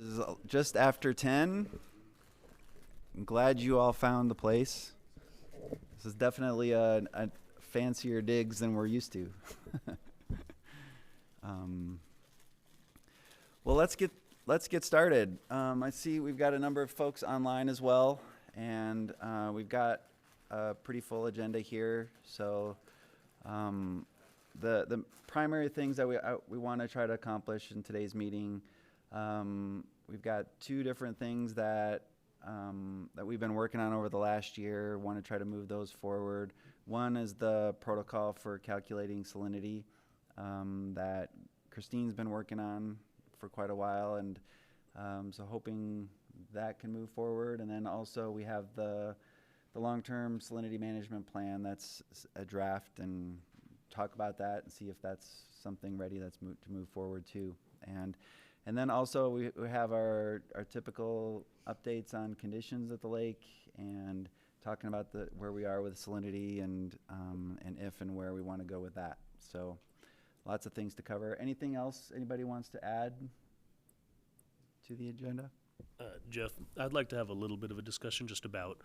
This is just after 10. I'm glad you all found the place. This is definitely a fancier digs than we're used to. Well, let's get started. I see we've got a number of folks online as well, and we've got a pretty full agenda here. So the primary things that we want to try to accomplish in today's meeting, we've got two different things that we've been working on over the last year. Want to try to move those forward. One is the protocol for calculating salinity that Christine's been working on for quite a while, and so hoping that can move forward. And then also we have the long-term salinity management plan that's a draft, and talk about that and see if that's something ready to move forward too. And then also we have our typical updates on conditions at the lake, and talking about where we are with salinity and if and where we want to go with that. So lots of things to cover. Anything else anybody wants to add to the agenda? Jeff, I'd like to have a little bit of a discussion just about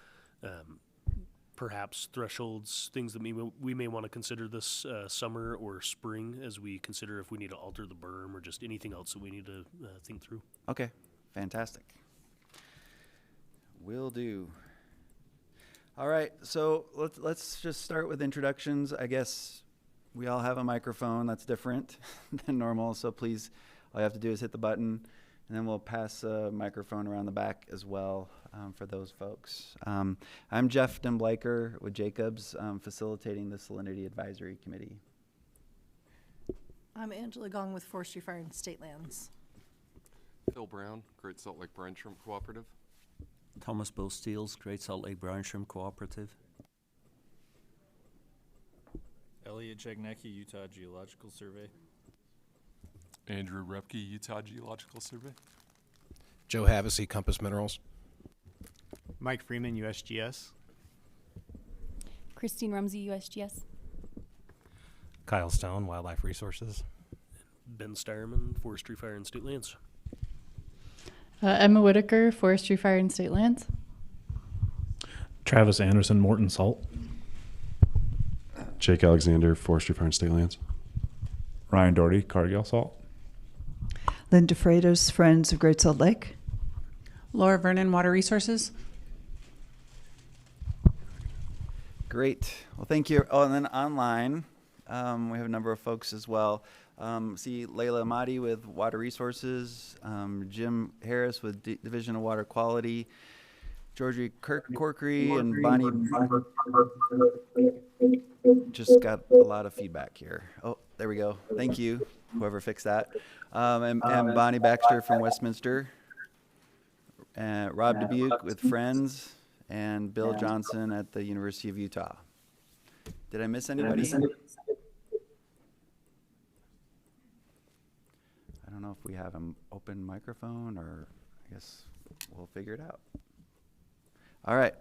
perhaps thresholds, things that we may want to consider this summer or spring as we consider if we need to alter the berm or just anything else that we need to think through. Okay, fantastic. Will do. All right, so let's just start with introductions. I guess we all have a microphone that's different than normal, so please, all you have to do is hit the button, and then we'll pass a microphone around the back as well for those folks. I'm Jeff DenBleyker with Jacobs, facilitating the Salinity Advisory Committee. I'm Angela Gong with Forestry, Fire, and State Lands. Phil Brown, Great Salt Lake Brine Shrimp Cooperative. Thomas Bill Steels, Great Salt Lake Brine Shrimp Cooperative. Elliot Jagnecki, Utah Geological Survey. Andrew Repke, Utah Geological Survey. Joe Havasey, Compass Minerals. Mike Freeman, USGS. Christine Rumsey, USGS. Kyle Stone, Wildlife Resources. Ben Stireman, Forestry, Fire, and State Lands. Emma Whitaker, Forestry, Fire, and State Lands. Travis Anderson, Morton Salt. Jake Alexander, Forestry, Fire, and State Lands. Ryan Doherty, Cargill Salt. Linda Freitas, Friends of Great Salt Lake. Laura Vernon, Water Resources. Great. Well, thank you. Oh, and then online, we have a number of folks as well. See Layla Amadi with Water Resources, Jim Harris with Division of Water Quality, Georgie Corkery, and Bonnie. Just got a lot of feedback here. Oh, there we go. Thank you, whoever fixed that. And Bonnie Baxter from Westminster, Rob Dubuque with Friends, and Bill Johnson at the University of Utah. Did I miss anybody? I don't know if we have an open microphone, or I guess we'll figure it out. All right.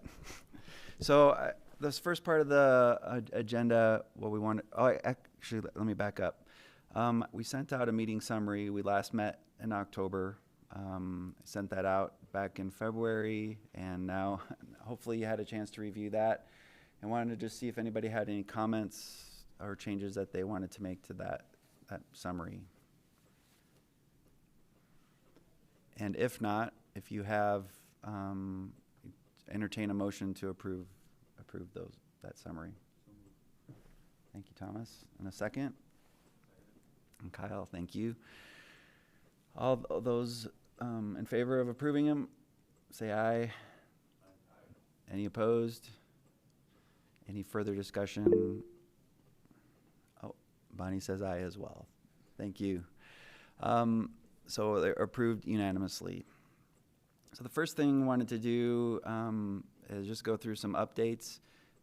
So this first part of the agenda, what we want to, actually, let me back up. We sent out a meeting summary. We last met in October. Sent that out back in February, and now hopefully you had a chance to review that, and wanted to just see if anybody had any comments or changes that they wanted to make to that summary. And if not, if you have, entertain a motion to approve that summary. Thank you, Thomas. And a second? And Kyle, thank you. All those in favor of approving them, say aye. Any opposed? Any further discussion? Oh, Bonnie says aye as well. Thank you. So they're approved unanimously. So the first thing I wanted to do is just go through some updates.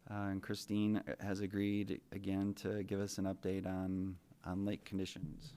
And Christine has agreed again to give us an update on lake conditions.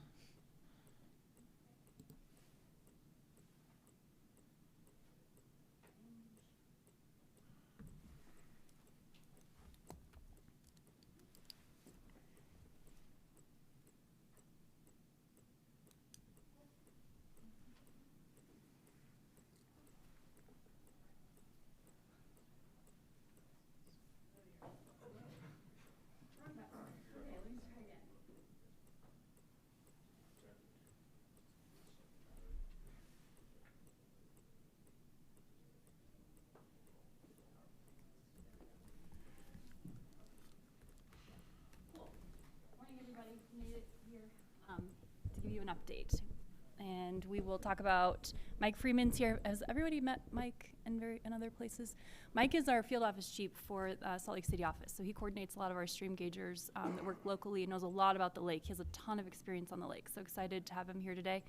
and we will talk about Mike Freeman's here. Has everybody met Mike in other places? Mike is our field office chief for Salt Lake City office, so he coordinates a lot of our stream gaugers that work locally and knows a lot about the lake. He has a ton of experience on the lake, so excited to have him here today.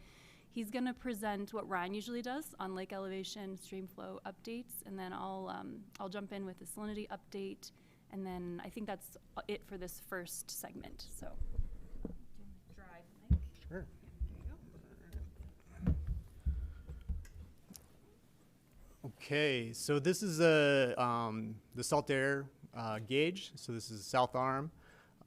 He's going to present what Ryan usually does on lake elevation, stream flow updates, and then I'll jump in with the salinity update, and then I think that's it for this first segment. So, drive, Mike. Sure. Okay, so this is the salt air gauge. So this is South Arm.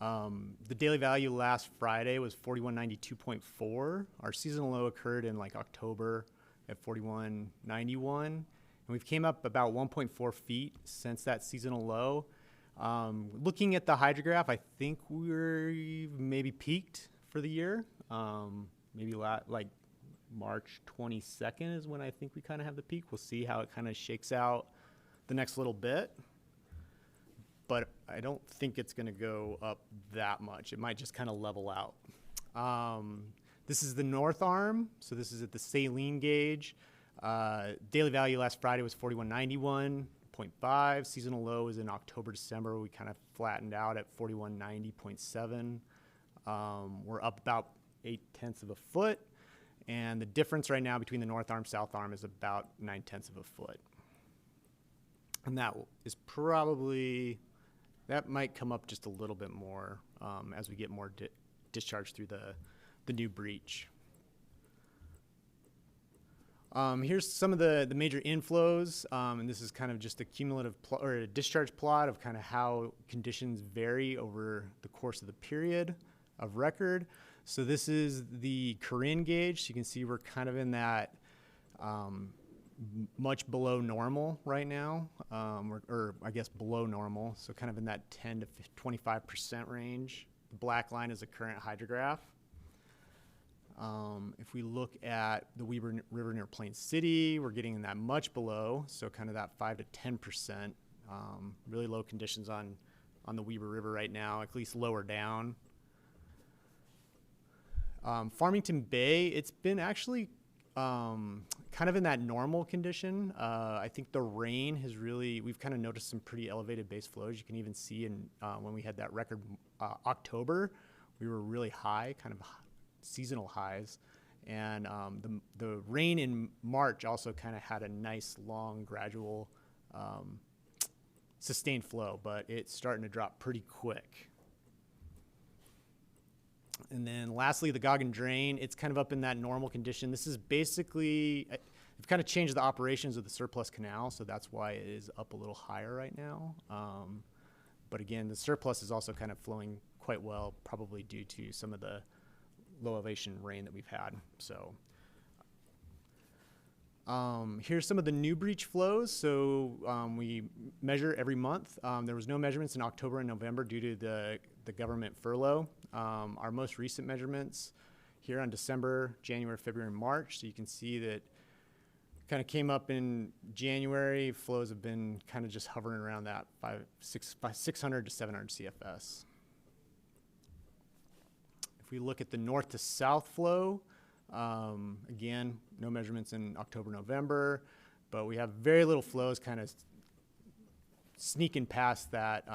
The daily value last Friday was 4192.4. Our seasonal low occurred in like October at 4191. And we've came up about 1.4 feet since that seasonal low. Looking at the hydrograph, I think we're maybe peaked for the year. Maybe like March 22nd is when I think we kind of have the peak. We'll see how it kind of shakes out the next little bit. But I don't think it's going to go up that much. It might just kind of level out. This is the North Arm. So this is at the saline gauge. Daily value last Friday was 4191.5. Seasonal low is in October, December. We kind of flattened out at 4190.7. We're up about 0.8 of a foot. And the difference right now between the North Arm, South Arm is about 0.9 of a foot. And that is probably... That might come up just a little bit more as we get more discharge through the new breach. Here's some of the major inflows, and this is kind of just a cumulative or a discharge plot of kind of how conditions vary over the course of the period of record. So this is the Corinne gauge. So you can see we're kind of in that much below normal right now, or I guess below normal, so kind of in that 10 to 25% range. The black line is the current hydrograph. If we look at the Weber River near Plain City, we're getting in that much below, so kind of that 5 to 10%. Really low conditions on the Weber River right now, at least lower down. Farmington Bay, it's been actually kind of in that normal condition. I think the rain has really, we've kind of noticed some pretty elevated base flows. You can even see in when we had that record October, we were really high, kind of seasonal highs. And the rain in March also kind of had a nice, long, gradual, sustained flow, but it's starting to drop pretty quick. And then lastly, the Goggin Drain, it's kind of up in that normal condition. This is basically, we've kind of changed the operations of the surplus canal, so that's why it is up a little higher right now. But again, the surplus is also kind of flowing quite well, probably due to some of the low elevation rain that we've had. So here's some of the new breach flows. So we measure every month. There was no measurements in October and November due to the government furlough. Our most recent measurements here on December, January, February, and March. So you can see that kind of came up in January. Flows have been kind of just hovering around that 600 to 700 CFS. If we look at the north to south flow, again, no measurements in October, November, but we have very little flows kind of sneaking past that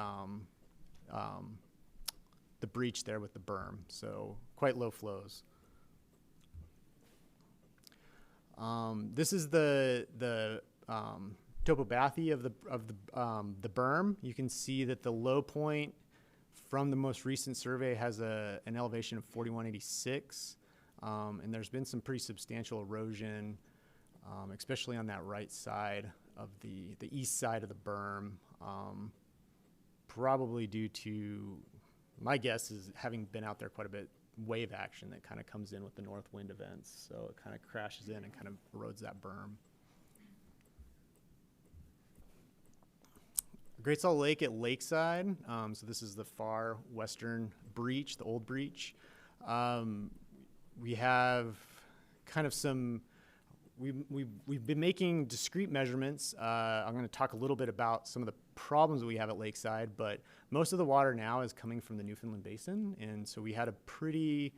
the breach there with the berm, so quite low flows. This is the topography of the berm. You can see that the low point from the most recent survey has an elevation of 4186, and there's been some pretty substantial erosion, especially on that right side of the east side of the berm, probably due to, my guess is, having been out there quite a bit, wave action that kind of comes in with the north wind events. So it kind of crashes in and kind of erodes that berm. Great Salt Lake at Lakeside. So this is the far western breach, the old breach. We have kind of some, we've been making discrete measurements. I'm going to talk a little bit about some of the problems that we have at Lakeside, but most of the water now is coming from the Newfoundland Basin, and so we had a pretty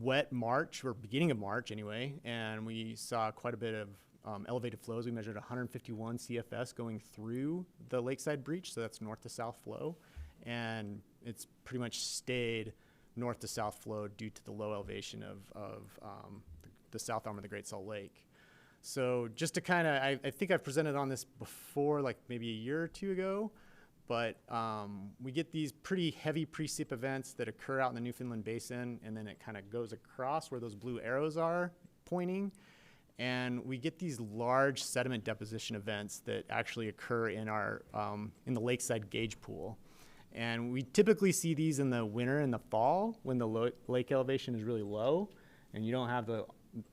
wet March, or beginning of March anyway, and we saw quite a bit of elevated flows. We measured 151 CFS going through the lakeside breach, so that's north to south flow, and it's pretty much stayed north to south flow due to the low elevation of the south arm of the Great Salt Lake. So just to kind of, I think I've presented on this before, like maybe a year or two ago, but we get these pretty heavy precip events that occur out in the Newfoundland Basin, and then it kind of goes across where those blue arrows are pointing, and we get these large sediment deposition events that actually occur in our in the lakeside gauge pool. And we typically see these in the winter and the fall when the lake elevation is really low, and you don't have the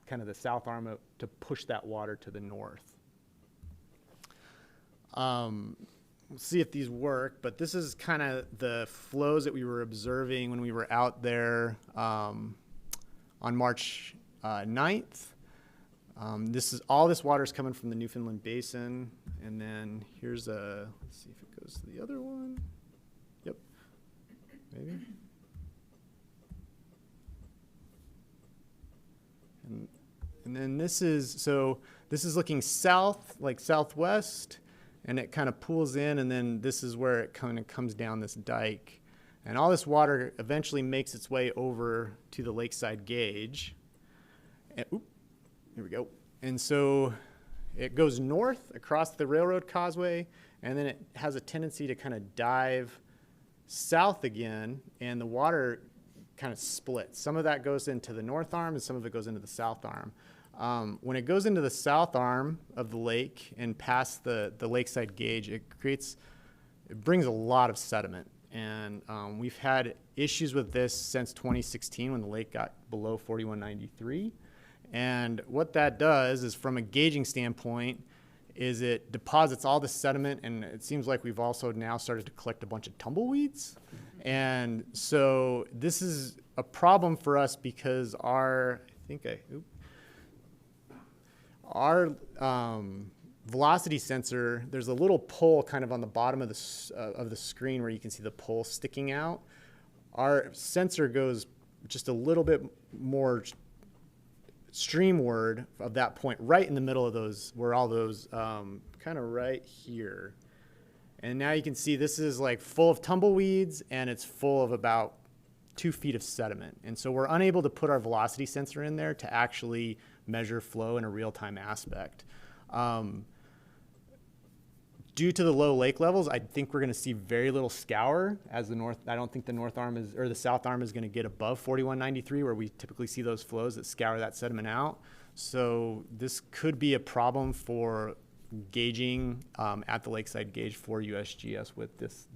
kind of the south arm to push that water to the north. We'll see if these work, but this is kind of the flows that we were observing when we were out there on March 9th. All this water is coming from the Newfoundland Basin, and then here's let's see if it goes to the other one. Yep, maybe. And then this is looking south, like southwest, and it kind of pools in, and then this is where it kind of comes down this dike. And all this water eventually makes its way over to the lakeside gauge. And, here we go. And so it goes north across the railroad causeway, and then it has a tendency to kind of dive south again, and the water kind of splits. Some of that goes into the north arm, and some of it goes into the south arm. When it goes into the south arm of the lake and past the lakeside gauge, it brings a lot of sediment. And we've had issues with this since 2016 when the lake got below 4193. And what that does is, from a gauging standpoint, is it deposits all the sediment, and it seems like we've also now started to collect a bunch of tumbleweeds. And so this is a problem for us because our velocity sensor, there's a little pole kind of on the bottom of the screen where you can see the pole sticking out. Our sensor goes just a little bit more streamward of that point, right in the middle of those, where all those kind of right here. And now you can see this is like full of tumbleweeds, and it's full of about 2 feet of sediment. And so we're unable to put our velocity sensor in there to actually measure flow in a real-time aspect. Due to the low lake levels, I think we're going to see very little scour as the north. I don't think the north arm or the south arm is going to get above 4193, where we typically see those flows that scour that sediment out. So this could be a problem for gauging at the lakeside gauge for USGS with this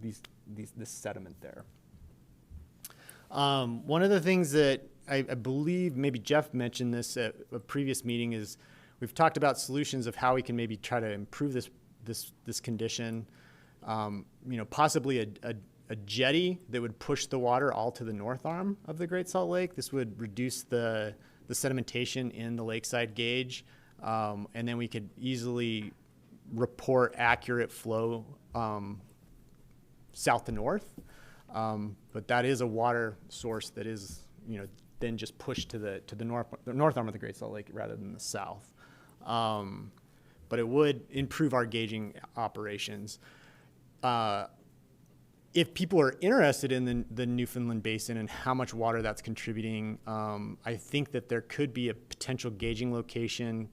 sediment there. One of the things that I believe maybe Jeff mentioned this at a previous meeting is we've talked about solutions of how we can maybe try to improve this condition. Possibly a jetty that would push the water all to the north arm of the Great Salt Lake. This would reduce the sedimentation in the lakeside gauge, and then we could easily report accurate flow south to north. But that is a water source that is, then just pushed to the north arm of the Great Salt Lake rather than the south. But it would improve our gauging operations. If people are interested in the Newfoundland Basin and how much water that's contributing, I think that there could be a potential gauging location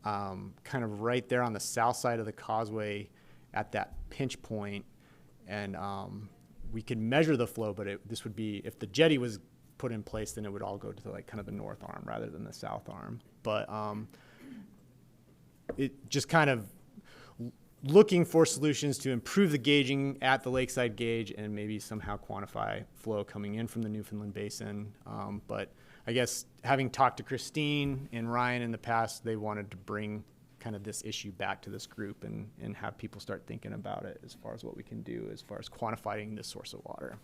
kind of right there on the south side of the causeway at that pinch point. And we could measure the flow, but this would be, if the jetty was put in place, then it would all go to like kind of the north arm rather than the south arm. But it just kind of looking for solutions to improve the gauging at the lakeside gauge and maybe somehow quantify flow coming in from the Newfoundland Basin. But I guess having talked to Christine and Ryan in the past, they wanted to bring kind of this issue back to this group and have people start thinking about it as far as what we can do as far as quantifying this source of water.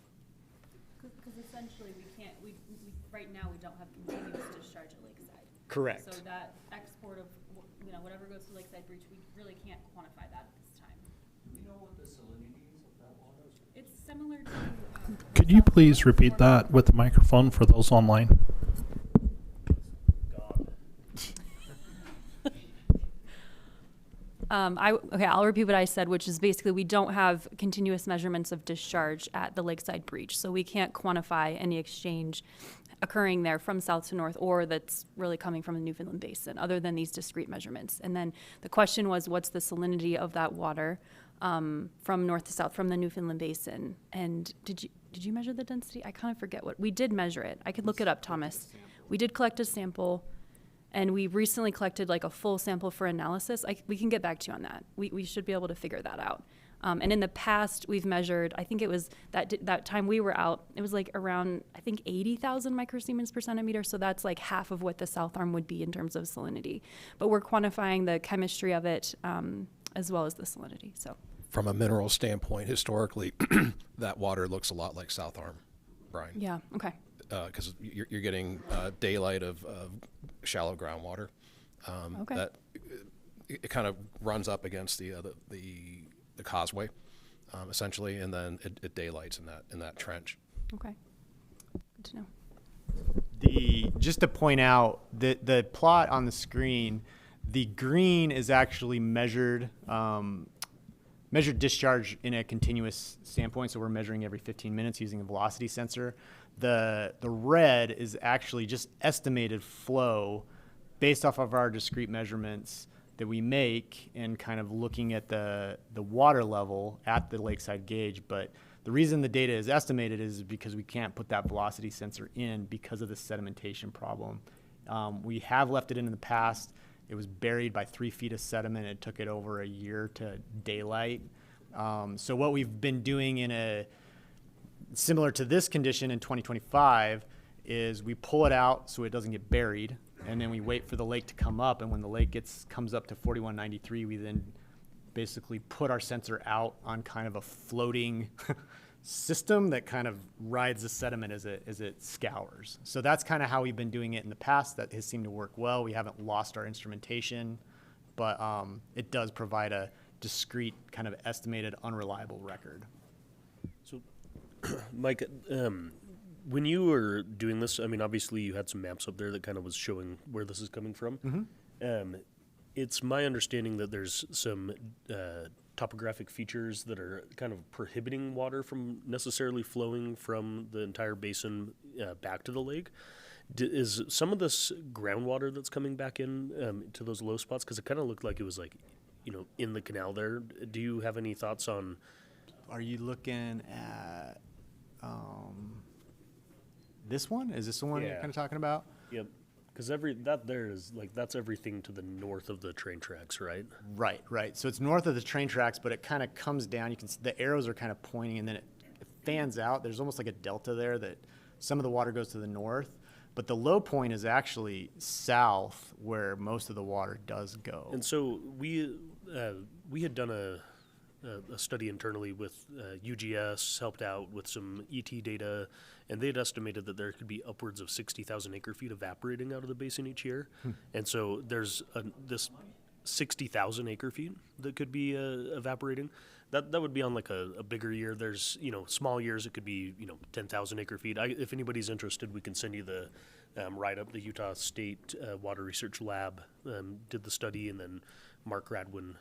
Because essentially we right now we don't have continuous discharge at lakeside. Correct. So that export of whatever goes to lakeside breach, we really can't quantify that at this time. Do we know what the salinity is of that water? It's similar to. Could you please repeat that with the microphone for those online? Okay, I'll repeat what I said, which is basically we don't have continuous measurements of discharge at the lakeside breach, so we can't quantify any exchange occurring there from south to north or that's really coming from the Newfoundland Basin, other than these discrete measurements. And then the question was, what's the salinity of that water from north to south from the Newfoundland Basin? And did you measure the density? I kind of forget what we did measure it. I could look it up, Thomas. We did collect a sample. And we recently collected like a full sample for analysis. We can get back to you on that. We should be able to figure that out. And in the past, we've measured, I think it was that time we were out, it was like around, I think 80,000 microsiemens per centimeter. So that's like half of what the south arm would be in terms of salinity. But we're quantifying the chemistry of it as well as the salinity. So From a mineral standpoint, historically, that water looks a lot like South Arm, Brian. yeah, okay. Because you're getting daylight of shallow groundwater. Okay. That it kind of runs up against the causeway, essentially, and then it daylights in that trench. Okay, good to know. Just to point out, the plot on the screen, the green is actually measured discharge in a continuous standpoint, so we're measuring every 15 minutes using a velocity sensor. The red is actually just estimated flow based off of our discrete measurements that we make and kind of looking at the water level at the lakeside gauge. But the reason the data is estimated is because we can't put that velocity sensor in because of the sedimentation problem. We have left it in the past. It was buried by 3 feet of sediment. It took it over a year to daylight. So what we've been doing similar to this condition in 2025 is we pull it out so it doesn't get buried, and then we wait for the lake to come up, and when the lake comes up to 4193, we then basically put our sensor out on kind of a floating system that kind of rides the sediment as it scours. So that's kind of how we've been doing it in the past. That has seemed to work well. We haven't lost our instrumentation, but it does provide a discrete kind of estimated unreliable record. So, Mike, when you were doing this, I mean, obviously you had some maps up there that kind of was showing where this is coming from. Mm-hmm. It's my understanding that there's some topographic features that are kind of prohibiting water from necessarily flowing from the entire basin back to the lake. Is some of this groundwater that's coming back in to those low spots? Because it kind of looked like it was like, in the canal there. Do you have any thoughts on? Are you looking at this one? Is this the one you're kind of talking about? Yep. Because that's everything to the north of the train tracks, right? Right. So it's north of the train tracks, but it kind of comes down. You can see the arrows are kind of pointing, and then it fans out. There's almost like a delta there that some of the water goes to the north, but the low point is actually south, where most of the water does go. And so we had done a study internally with UGS, helped out with some ET data, and they had estimated that there could be upwards of 60,000 acre feet evaporating out of the basin each year. And so there's this 60,000 acre feet that could be evaporating. That would be on like a bigger year. There's, small years it could be, 10,000 acre feet. If anybody's interested, we can send you the write-up. The Utah State Water Research Lab did the study, and then Mark Radwin,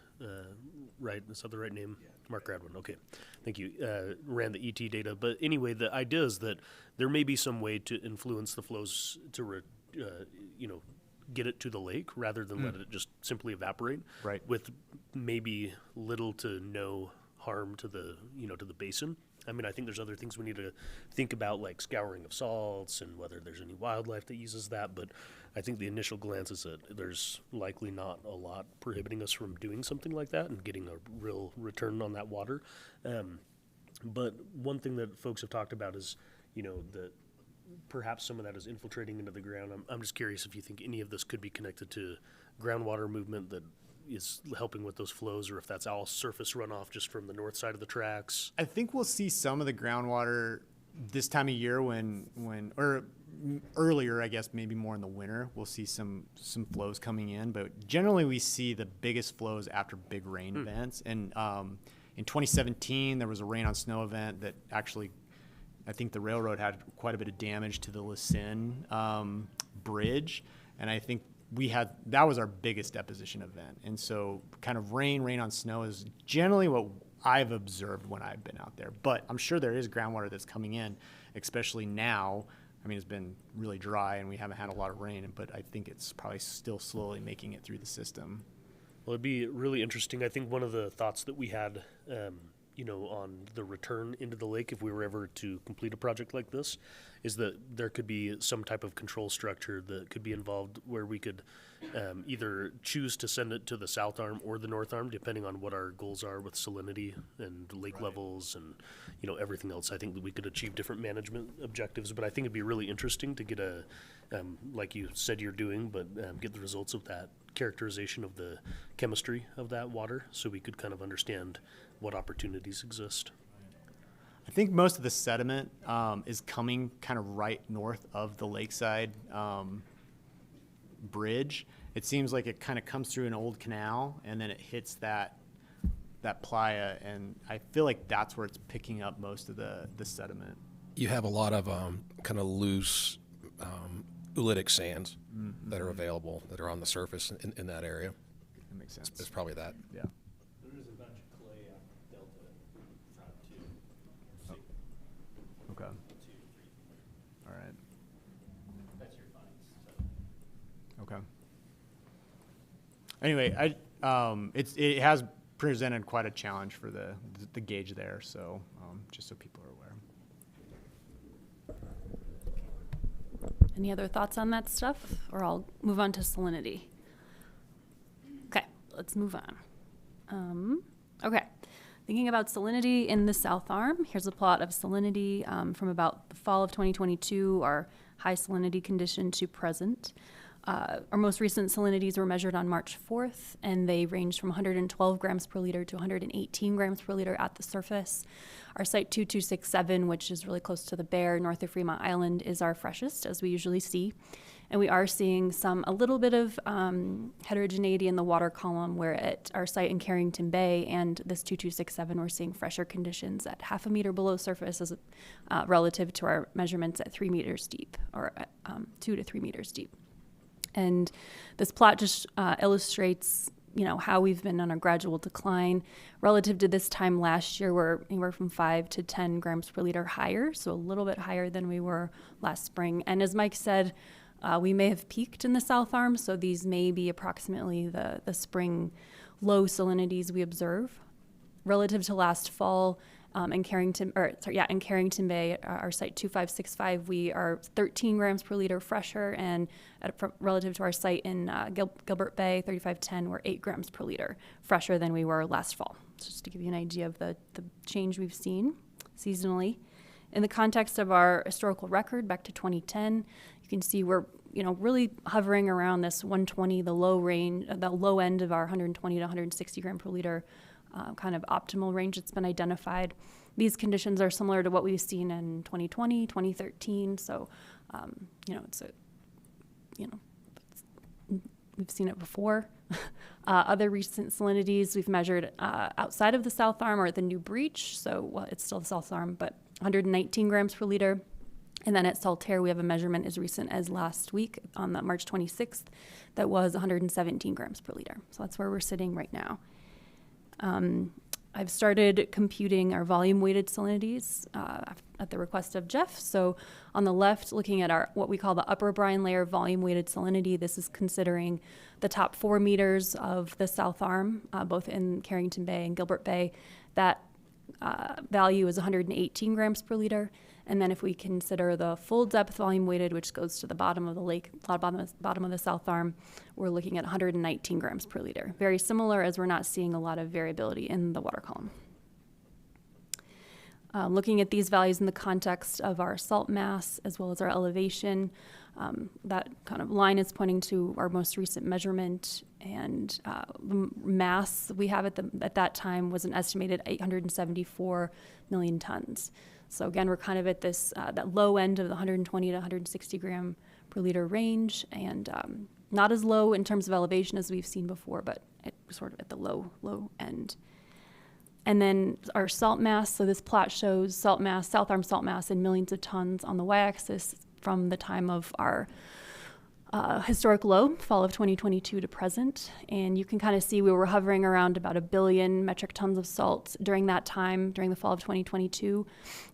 right? Is that the right name? Yeah. Mark Radwin. Okay, thank you. Ran the ET data, but anyway, the idea is that there may be some way to influence the flows to, get it to the lake rather than let it just simply evaporate. Right. With maybe little to no harm to the to the basin. I mean, I think there's other things we need to think about, like scouring of salts and whether there's any wildlife that uses that. But I think the initial glance is that there's likely not a lot prohibiting us from doing something like that and getting a real return on that water. But one thing that folks have talked about is, that perhaps some of that is infiltrating into the ground. I'm just curious if you think any of this could be connected to groundwater movement that is helping with those flows, or if that's all surface runoff just from the north side of the tracks. I think we'll see some of the groundwater this time of year or earlier, I guess, maybe more in the winter. We'll see some flows coming in, but generally we see the biggest flows after big rain events. And in 2017, there was a rain on snow event that actually, I think the railroad had quite a bit of damage to the Lucin bridge. And I think that was our biggest deposition event. And so kind of rain on snow is generally what I've observed when I've been out there. But I'm sure there is groundwater that's coming in, especially now. I mean, it's been really dry and we haven't had a lot of rain, but I think it's probably still slowly making it through the system. Well, it'd be really interesting. I think one of the thoughts that we had, on the return into the lake, if we were ever to complete a project like this, is that there could be some type of control structure that could be involved where we could either choose to send it to the south arm or the north arm, depending on what our goals are with salinity and lake levels and, everything else. I think that we could achieve different management objectives, but I think it'd be really interesting to get like you said you're doing, but get the results of that characterization of the chemistry of that water so we could kind of understand what opportunities exist. I think most of the sediment is coming kind of right north of the lakeside bridge. It seems like it kind of comes through an old canal and then it hits that playa, and I feel like that's where it's picking up most of the sediment. You have a lot of kind of loose oolitic sands that are available, that are on the surface in that area. That makes sense. It's probably that. Yeah. There's a bunch of clay out delta front too. Okay. All right. That's your findings. Okay. Anyway, it has presented quite a challenge for the gauge there, so just so people are aware. Any other thoughts on that stuff, or I'll move on to salinity? Okay, let's move on. Okay, thinking about salinity in the South Arm, here's a plot of salinity from about the fall of 2022, our high salinity condition to present. Our most recent salinities were measured on March 4th, and they ranged from 112 grams per liter to 118 grams per liter at the surface. Our site 2267, which is really close to the Bear, north of Fremont Island, is our freshest, as we usually see. And we are seeing a little bit of heterogeneity in the water column, where at our site in Carrington Bay and this 2267, we're seeing fresher conditions at half a meter below surface as relative to our measurements at 3 meters deep, or at 2 to 3 meters deep. And this plot just illustrates, how we've been on a gradual decline. Relative to this time last year, we're anywhere from 5 to 10 grams per liter higher, so a little bit higher than we were last spring. And as Mike said, we may have peaked in the South Arm, so these may be approximately the spring low salinities we observe. Relative to last fall, in Carrington Bay, our site 2565, we are 13 grams per liter fresher, and relative to our site in Gilbert Bay, 3510, we're 8 grams per liter fresher than we were last fall. So just to give you an idea of the change we've seen seasonally. In the context of our historical record back to 2010, you can see we're really hovering around this 120, the low end of our 120 to 160 gram per liter kind of optimal range that's been identified. These conditions are similar to what we've seen in 2020, 2013. So, we've seen it before. Other recent salinities we've measured outside of the South Arm or at the New Breach. So, it's still the South Arm, but 119 grams per liter. And then at Saltaire, we have a measurement as recent as last week on the March 26th that was 117 grams per liter. So that's where we're sitting right now. I've started computing our volume-weighted salinities at the request of Jeff. So on the left, looking at what we call the upper brine layer volume-weighted salinity, this is considering the top 4 meters of the South Arm, both in Carrington Bay and Gilbert Bay. That value is 118 grams per liter. And then if we consider the full depth volume weighted, which goes to the bottom of the lake, bottom of the South Arm, we're looking at 119 grams per liter. Very similar, as we're not seeing a lot of variability in the water column. Looking at these values in the context of our salt mass as well as our elevation, that kind of line is pointing to our most recent measurement, and the mass we have at that time was an estimated 874 million tons. So again, we're kind of at this that low end of the 120 to 160 gram per liter range, and not as low in terms of elevation as we've seen before, but sort of at the low end. And then our salt mass. So this plot shows salt mass, South Arm salt mass in millions of tons on the y-axis from the time of our historic low, fall of 2022 to present. And you can kind of see we were hovering around about 1 billion metric tons of salt during that time, during the fall of 2022.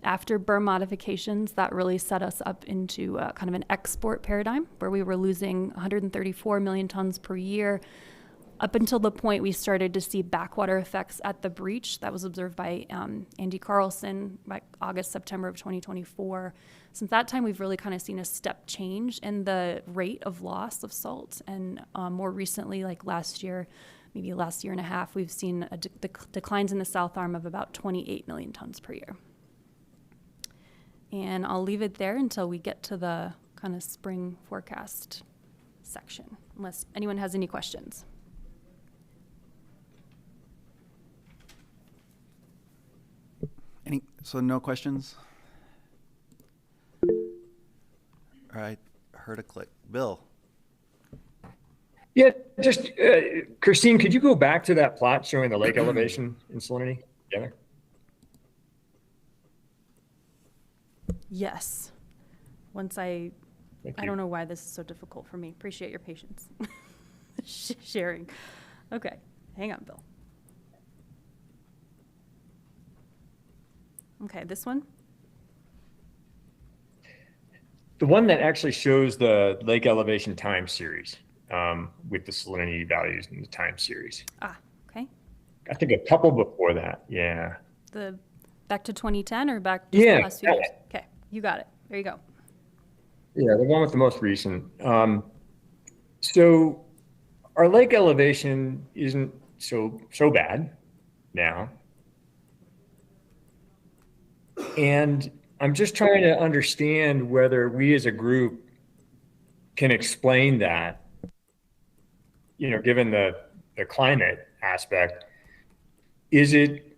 After berm modifications, that really set us up into kind of an export paradigm where we were losing 134 million tons per year up until the point we started to see backwater effects at the breach. That was observed by Andy Carlson by August, September of 2024. Since that time, we've really kind of seen a step change in the rate of loss of salt. And more recently, like last year, maybe last year and a half, we've seen declines in the South Arm of about 28 million tons per year. And I'll leave it there until we get to the kind of spring forecast section, unless anyone has any questions. So no questions? All right, heard a click. Bill. Yeah, just, Christine, could you go back to that plot showing the lake elevation in Salinity? Yeah. Yes. Once I don't know why this is so difficult for me. Appreciate your patience. Sharing. Okay, hang on, Bill. Okay, this one? The one that actually shows the lake elevation time series with the salinity values in the time series. Ah, okay. I think a couple before that, yeah. The back to 2010 or back to the last few years? Okay, you got it. There you go. Yeah, the one with the most recent. So our lake elevation isn't so bad now. And I'm just trying to understand whether we as a group can explain that, you know, given the climate aspect. Is it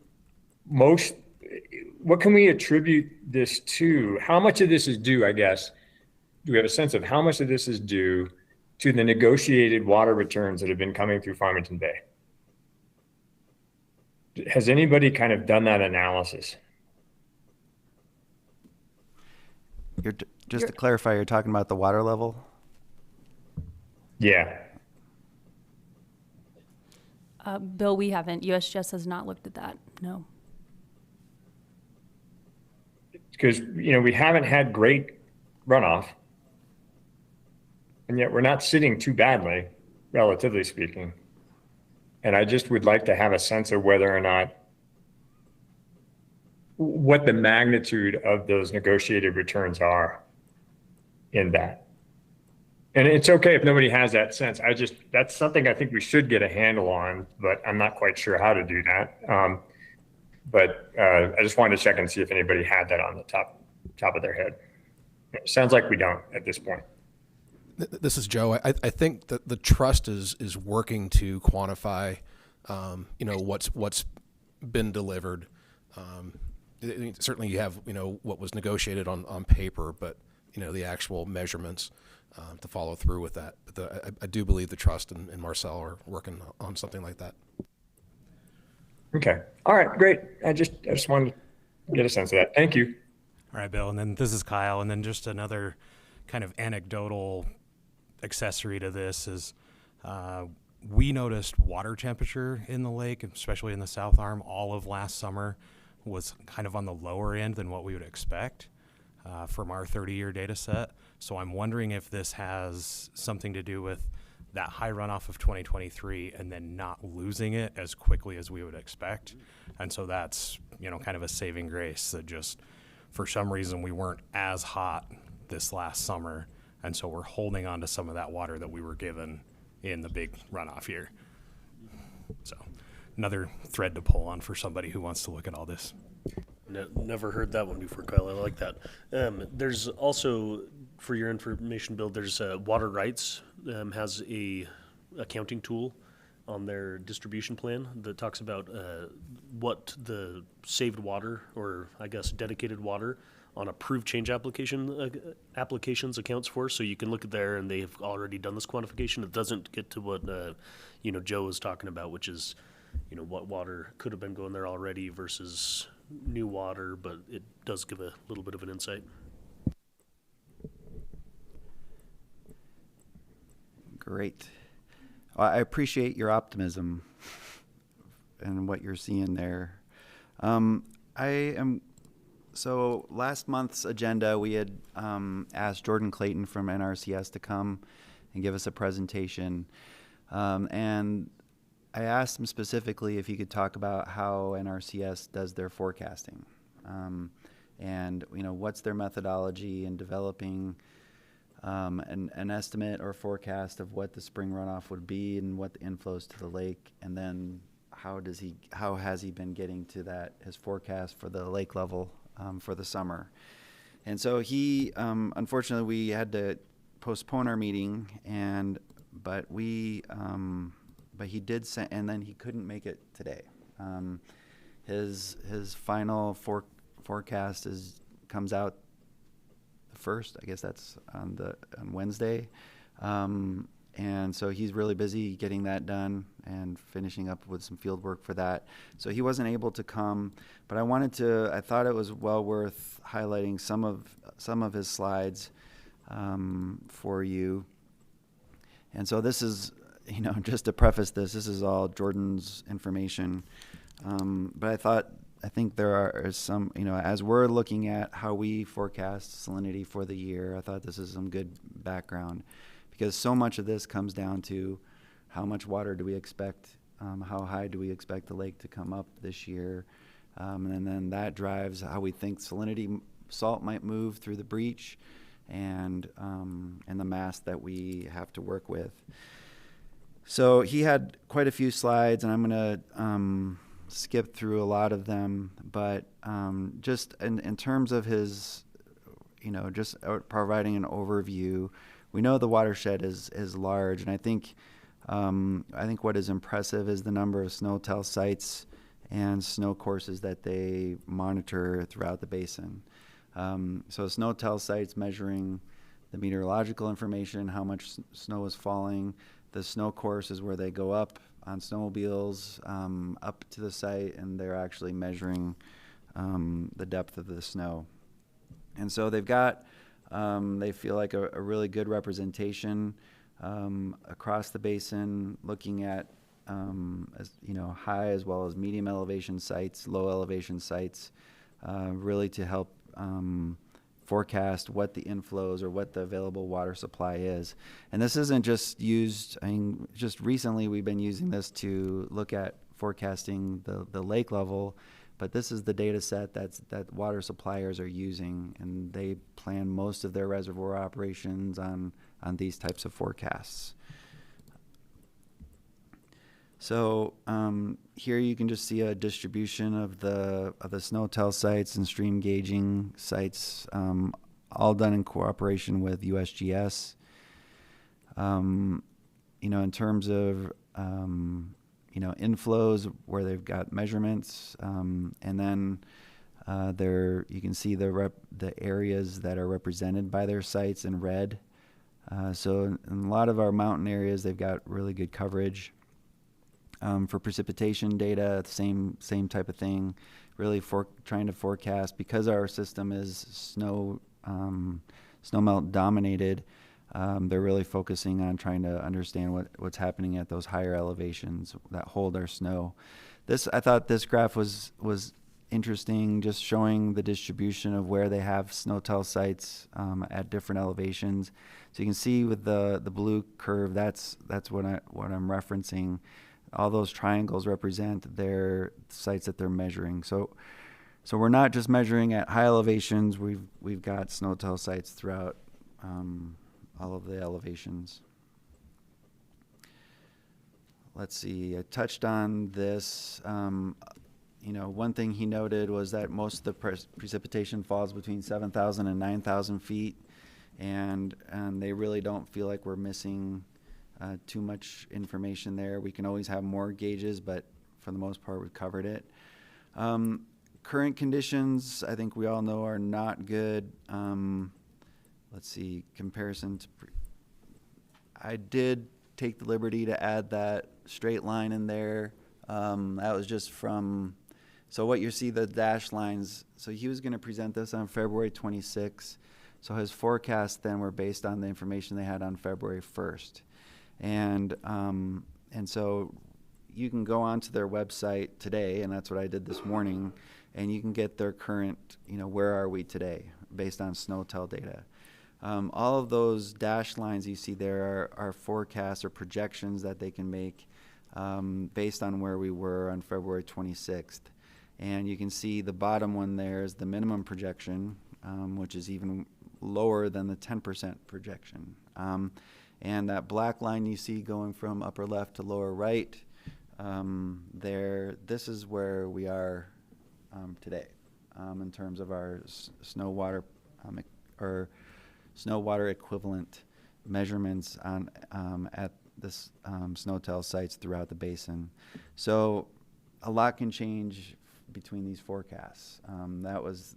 what can we attribute this to? How much of this is due, I guess? Do we have a sense of how much of this is due to the negotiated water returns that have been coming through Farmington Bay? Has anybody kind of done that analysis? Just to clarify, you're talking about the water level? Yeah. Bill, we haven't. USGS has not looked at that. No. Because, you know, we haven't had great runoff, and yet we're not sitting too badly, relatively speaking. And I just would like to have a sense of whether or not what the magnitude of those negotiated returns are in that. And it's okay if nobody has that sense. That's something I think we should get a handle on, but I'm not quite sure how to do that. I just wanted to check and see if anybody had that on the top of their head. It sounds like we don't at this point. This is Joe. I think that the trust is working to quantify, you know, what's been delivered. Certainly you have, you know, what was negotiated on paper, but, you know, the actual measurements to follow through with that. But I do believe the trust and Marcel are working on something like that. Okay. All right, great. I just wanted to get a sense of that. Thank you. All right, Bill. And then this is Kyle. And then just another kind of anecdotal accessory to this is we noticed water temperature in the lake, especially in the South Arm, all of last summer was kind of on the lower end than what we would expect from our 30-year data set. So I'm wondering if this has something to do with that high runoff of 2023 and then not losing it as quickly as we would expect. And so that's, you know, kind of a saving grace that just for some reason we weren't as hot this last summer. And so we're holding on to some of that water that we were given in the big runoff year. So another thread to pull on for somebody who wants to look at all this. Never heard that one before, Kyle. I like that. There's also, for your information, Bill, there's Water Rights has a accounting tool on their distribution plan that talks about what the saved water, or I guess dedicated water, on approved change applications accounts for. So you can look at there, and they've already done this quantification. It doesn't get to what you know, Joe was talking about, which is, you know, what water could have been going there already versus new water, but it does give a little bit of an insight. Great. Well, I appreciate your optimism and what you're seeing there. So last month's agenda, we had asked Jordan Clayton from NRCS to come and give us a presentation. And I asked him specifically if he could talk about how NRCS does their forecasting. And what's their methodology in developing an estimate or forecast of what the spring runoff would be and what the inflows to the lake, and then how has he been getting to his forecast for the lake level for the summer. And so he unfortunately we had to postpone our meeting, but he did send, and then he couldn't make it today. His final forecast comes out the 1st. I guess that's on Wednesday. And so he's really busy getting that done and finishing up with some field work for that. So he wasn't able to come, but I thought it was well worth highlighting some of his slides for you. And so this is, just to preface this is all Jordan's information. But I think there are some, as we're looking at how we forecast salinity for the year, I thought this is some good background, because so much of this comes down to how much water do we expect, how high do we expect the lake to come up this year, and then that drives how we think salinity salt might move through the breach and the mass that we have to work with. So he had quite a few slides, and I'm going to skip through a lot of them, but just in terms of his, just providing an overview, we know the watershed is large, and I think what is impressive is the number of snow-tell sites and snow courses that they monitor throughout the basin. So snow-tell sites measuring the meteorological information, how much snow is falling. The snow course is where they go up on snowmobiles up to the site, and they're actually measuring the depth of the snow. And so they've got, they feel like a really good representation across the basin, looking at high as well as medium elevation sites, low elevation sites, really to help forecast what the inflows or what the available water supply is. And this isn't just used, just recently we've been using this to look at forecasting the lake level, but this is the data set that water suppliers are using, and they plan most of their reservoir operations on these types of forecasts. So here you can just see a distribution of the snow-tell sites and stream gauging sites, all done in cooperation with USGS. In terms of inflows where they've got measurements, and then you can see the areas that are represented by their sites in red. So in a lot of our mountain areas, they've got really good coverage. For precipitation data, same type of thing, really trying to forecast, because our system is snowmelt dominated. They're really focusing on trying to understand what's happening at those higher elevations that hold our snow. I thought this graph was interesting, just showing the distribution of where they have snow-tell sites at different elevations. So you can see with the blue curve, that's what I'm referencing. All those triangles represent their sites that they're measuring. So we're not just measuring at high elevations. We've got snow-tell sites throughout all of the elevations. Let's see. I touched on this. One thing he noted was that most of the precipitation falls between 7,000 and 9,000 feet, and they really don't feel like we're missing too much information there. We can always have more gauges, but for the most part, we've covered it. Current conditions, I think we all know, are not good. Let's see, comparison to I did take the liberty to add that straight line in there. That was just from, so what you see, the dashed lines, so he was going to present this on February 26th. So his forecasts then were based on the information they had on February 1st. And so you can go onto their website today, and that's what I did this morning, and you can get their current, where are we today based on SNOTEL data. All of those dashed lines you see there are forecasts or projections that they can make based on where we were on February 26th. And you can see the bottom one there is the minimum projection, which is even lower than the 10% projection. And that black line you see going from upper left to lower right, this is where we are today in terms of our snow water equivalent measurements at this SNOTEL sites throughout the basin. So a lot can change between these forecasts.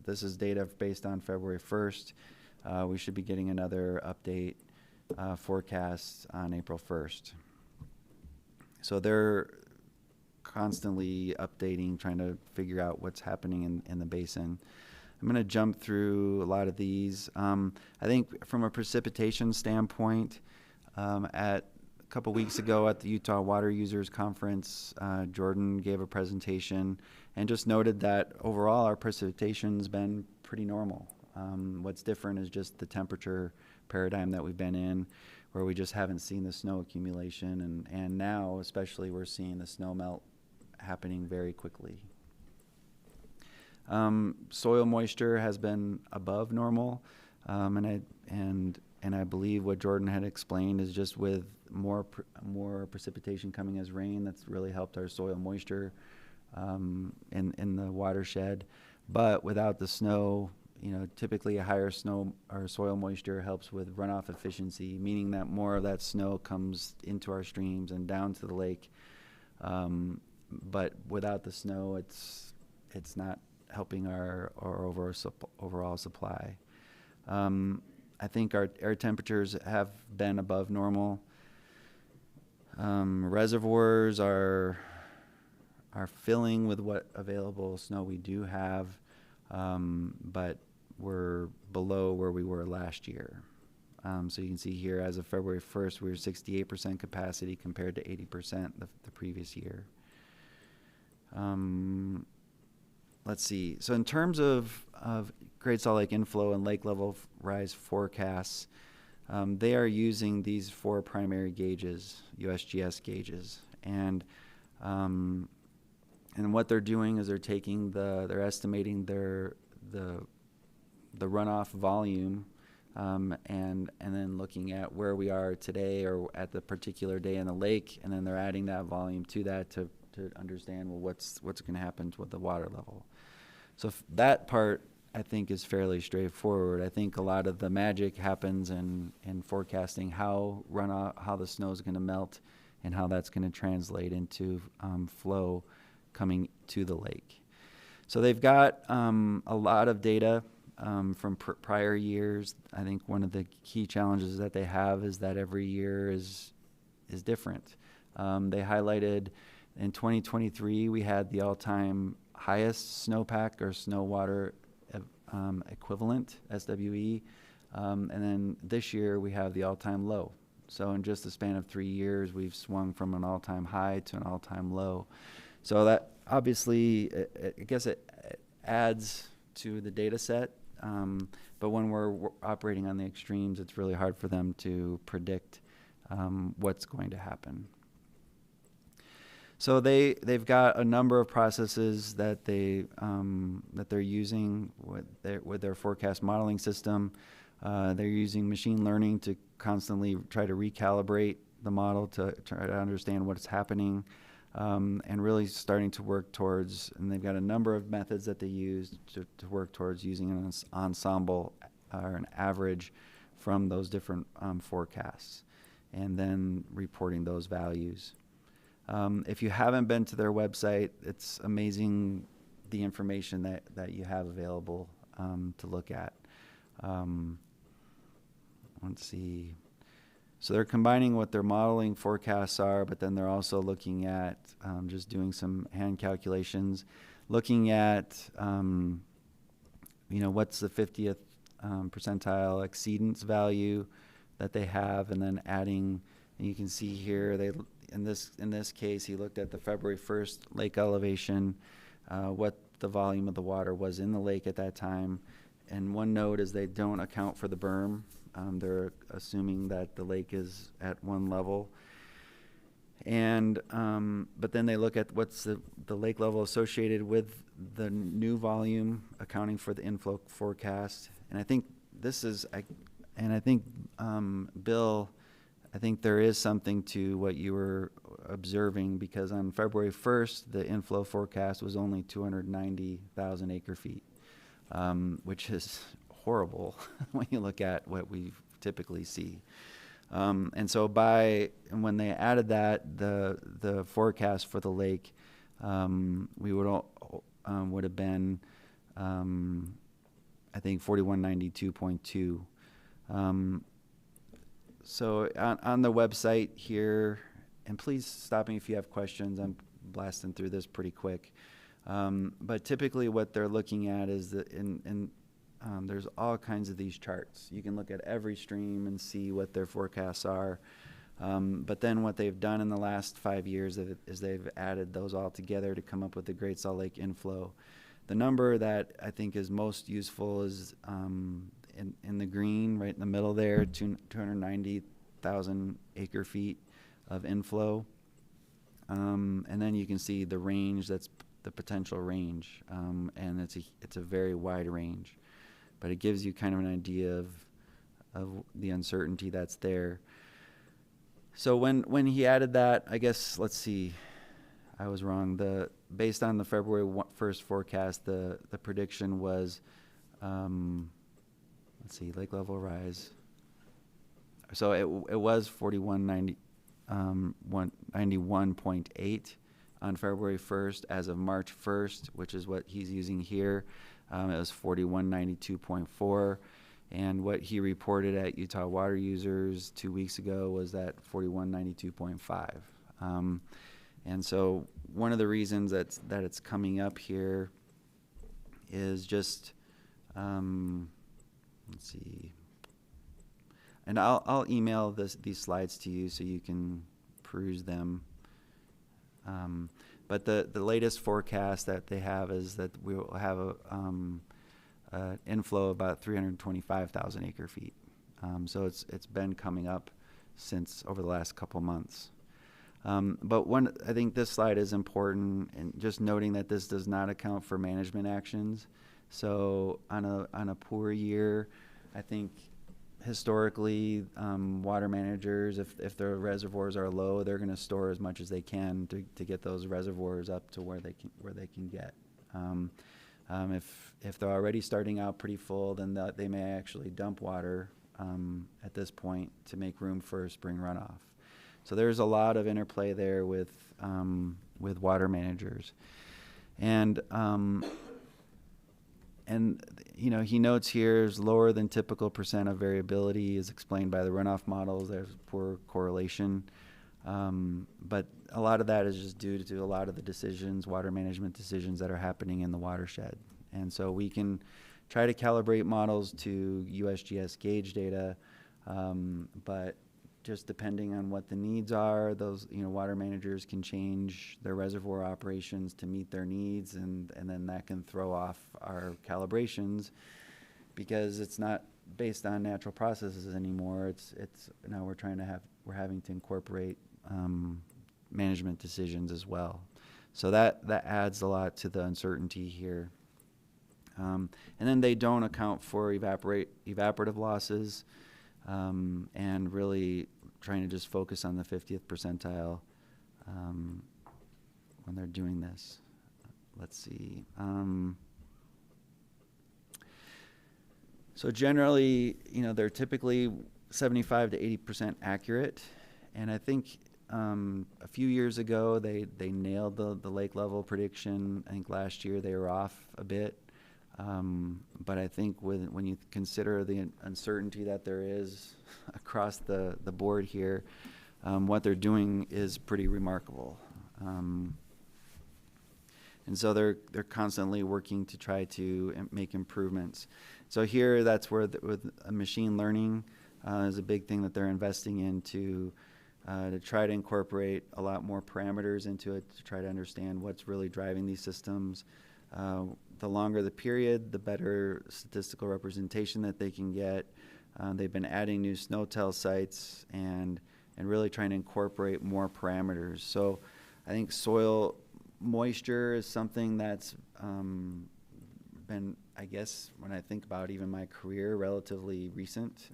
This is data based on February 1st. We should be getting another update forecast on April 1st. So they're constantly updating, trying to figure out what's happening in the basin. I'm going to jump through a lot of these. I think from a precipitation standpoint, a couple weeks ago at the Utah Water Users Conference, Jordan gave a presentation and just noted that overall our precipitation's been pretty normal. What's different is just the temperature paradigm that we've been in, where we just haven't seen the snow accumulation, and now especially we're seeing the snow melt happening very quickly. Soil moisture has been above normal, and I believe what Jordan had explained is just with more precipitation coming as rain, that's really helped our soil moisture in the watershed. But without the snow, typically a higher snow or soil moisture helps with runoff efficiency, meaning that more of that snow comes into our streams and down to the lake. But without the snow, it's not helping our overall supply. I think our air temperatures have been above normal. Reservoirs are filling with what available snow we do have, but we're below where we were last year. So you can see here, as of February 1st, we were 68% capacity compared to 80% the previous year. Let's see. So in terms of Great Salt Lake inflow and lake level rise forecasts, they are using these 4 primary gauges, USGS gauges, and what they're doing is they're taking they're estimating the runoff volume, and then looking at where we are today or at the particular day in the lake, and then they're adding that volume to that to understand, well, what's going to happen with the water level. So that part, I think, is fairly straightforward. I think a lot of the magic happens in forecasting how the snow is going to melt and how that's going to translate into flow coming to the lake. So they've got a lot of data from prior years. I think one of the key challenges that they have is that every year is different. They highlighted in 2023 we had the all-time highest snowpack or snow water equivalent, SWE, and then this year we have the all-time low. So in just the span of 3 years, we've swung from an all-time high to an all-time low. So that obviously, I guess it adds to the data set, but when we're operating on the extremes, it's really hard for them to predict what's going to happen. So they've got a number of processes that they're using with their forecast modeling system. They're using machine learning to constantly try to recalibrate the model to try to understand what's happening, and really starting to work towards, and they've got a number of methods that they use to work towards using an ensemble or an average from those different forecasts, and then reporting those values. If you haven't been to their website, it's amazing the information that you have available to look at. Let's see. So they're combining what their modeling forecasts are, but then they're also looking at just doing some hand calculations, looking at what's the 50th percentile exceedance value that they have, and then adding And you can see here, in this case, he looked at the February 1st lake elevation, what the volume of the water was in the lake at that time. And one note is they don't account for the berm. They're assuming that the lake is at one level. And but then they look at what's the lake level associated with the new volume, accounting for the inflow forecast. And I think this is, Bill, I think there is something to what you were observing, because on February 1st, the inflow forecast was only 290,000 acre feet, which is horrible when you look at what we typically see. And so when they added that, the forecast for the lake, we would have been, I think 4192.2. So on the website here, and please stop me if you have questions, I'm blasting through this pretty quick. But typically what they're looking at is that there's all kinds of these charts. You can look at every stream and see what their forecasts are. But then what they've done in the last 5 years is they've added those all together to come up with the Great Salt Lake inflow. The number that I think is most useful is in the green, right in the middle there, 290,000 acre feet of inflow. And then you can see the range, that's the potential range. And it's a very wide range. But it gives you kind of an idea of the uncertainty that's there. So when he added that, I guess, let's see, I was wrong. Based on the February 1st forecast, the prediction was, let's see, lake level rise. So it was 91.8 on February 1st. As of March 1st, which is what he's using here, it was 4192.4. And what he reported at Utah Water Users 2 weeks ago was that 4192.5. And so one of the reasons that it's coming up here is just, let's see, and I'll email these slides to you so you can peruse them. But the latest forecast that they have is that we will have a inflow of about 325,000 acre feet. So it's been coming up since over the last couple months. But I think this slide is important, and just noting that this does not account for management actions. So on a poor year, I think historically, water managers, if their reservoirs are low, they're going to store as much as they can to get those reservoirs up to where they can get. If they're already starting out pretty full, then they may actually dump water at this point to make room for spring runoff. So there's a lot of interplay there with water managers, and you know, he notes here is lower than typical percent of variability is explained by the runoff models. There's poor correlation, but a lot of that is just due to a lot of the decisions, water management decisions that are happening in the watershed. And so we can try to calibrate models to USGS gauge data, but just depending on what the needs are, those, you know, water managers can change their reservoir operations to meet their needs, and then that can throw off our calibrations because it's not based on natural processes anymore. It's now we're having to incorporate management decisions as well. So that adds a lot to the uncertainty here. And then they don't account for evaporative losses. And really trying to just focus on the 50th percentile when they're doing this. Let's see. So generally, you know, they're typically 75 to 80% accurate. And I think a few years ago, they nailed the lake level prediction. I think last year they were off a bit. But I think when you consider the uncertainty that there is across the board here, what they're doing is pretty remarkable. And so they're constantly working to try to make improvements. So here, that's where with machine learning is a big thing that they're investing in to to try to incorporate a lot more parameters into it to try to understand what's really driving these systems. The longer the period, the better statistical representation that they can get. They've been adding new SNOTEL sites and really trying to incorporate more parameters. So I think soil moisture is something that's been, I guess, when I think about even my career, relatively recent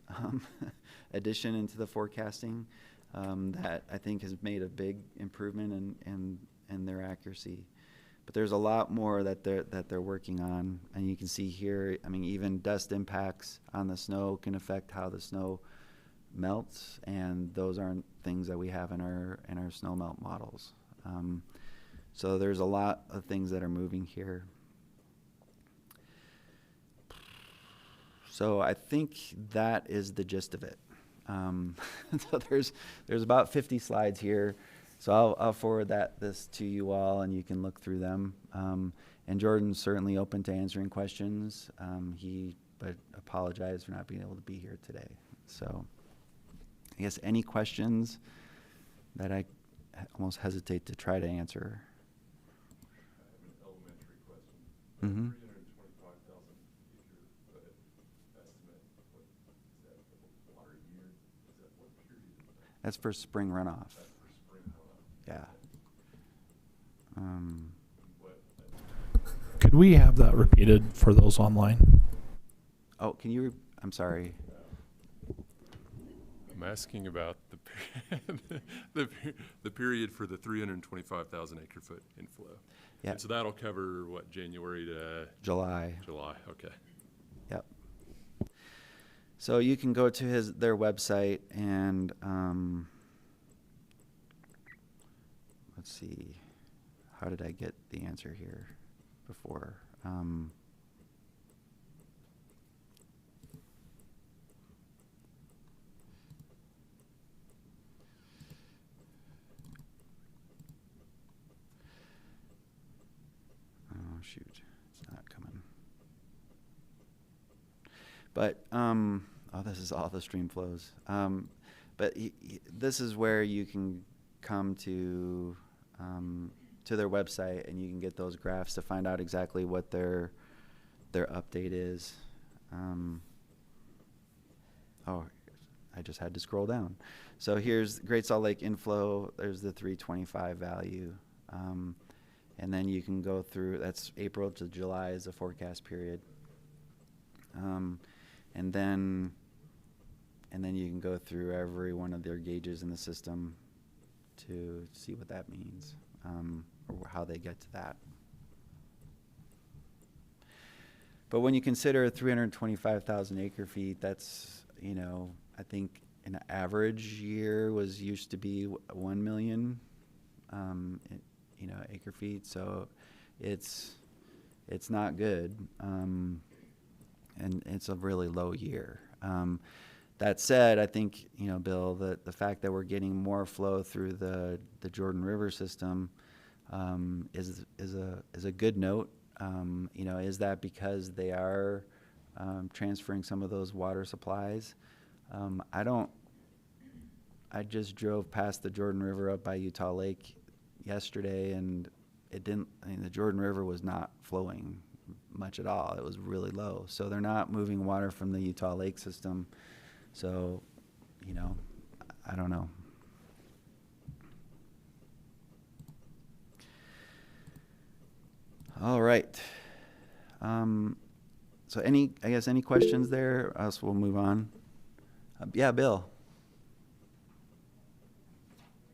addition into the forecasting that I think has made a big improvement in their accuracy. But there's a lot more that they're working on, and you can see here. I mean, even dust impacts on the snow can affect how the snow melts, and those aren't things that we have in our snow melt models. So there's a lot of things that are moving here. So I think that is the gist of it. So there's about 50 slides here. So I'll forward this to you all, and you can look through them. And Jordan's certainly open to answering questions. But apologized for not being able to be here today. So I guess any questions that I almost hesitate to try to answer. I have an elementary question. Mm-hmm. 325,000 acre estimate. What is that? Water year? Is that what period? That's for spring runoff. That's for spring runoff. Yeah. Could we have that repeated for those online? Oh, can you? I'm sorry. I'm asking about the period for the 325,000 acre foot inflow. Yeah. And so that'll cover what, January to July. July. Okay. Yep. So you can go to their website and let's see. How did I get the answer here before? Oh shoot, it's not coming. But oh, this is all the stream flows. But this is where you can come to their website, and you can get those graphs to find out exactly what their update is. Oh, I just had to scroll down. So here's Great Salt Lake inflow. There's the 325 value. And then you can go through, that's April to July is the forecast period. And then you can go through every one of their gauges in the system to see what that means, or how they get to that. But when you consider 325,000 acre feet, that's, I think an average year used to be 1 million, acre feet. So it's not good. And it's a really low year. That said, I think, Bill, the fact that we're getting more flow through the Jordan River system is a good note. Is that because they are transferring some of those water supplies? I just drove past the Jordan River up by Utah Lake yesterday, and the Jordan River was not flowing much at all. It was really low. So they're not moving water from the Utah Lake system. So, I don't know. All right. So any questions there? Else we'll move on. Yeah, Bill.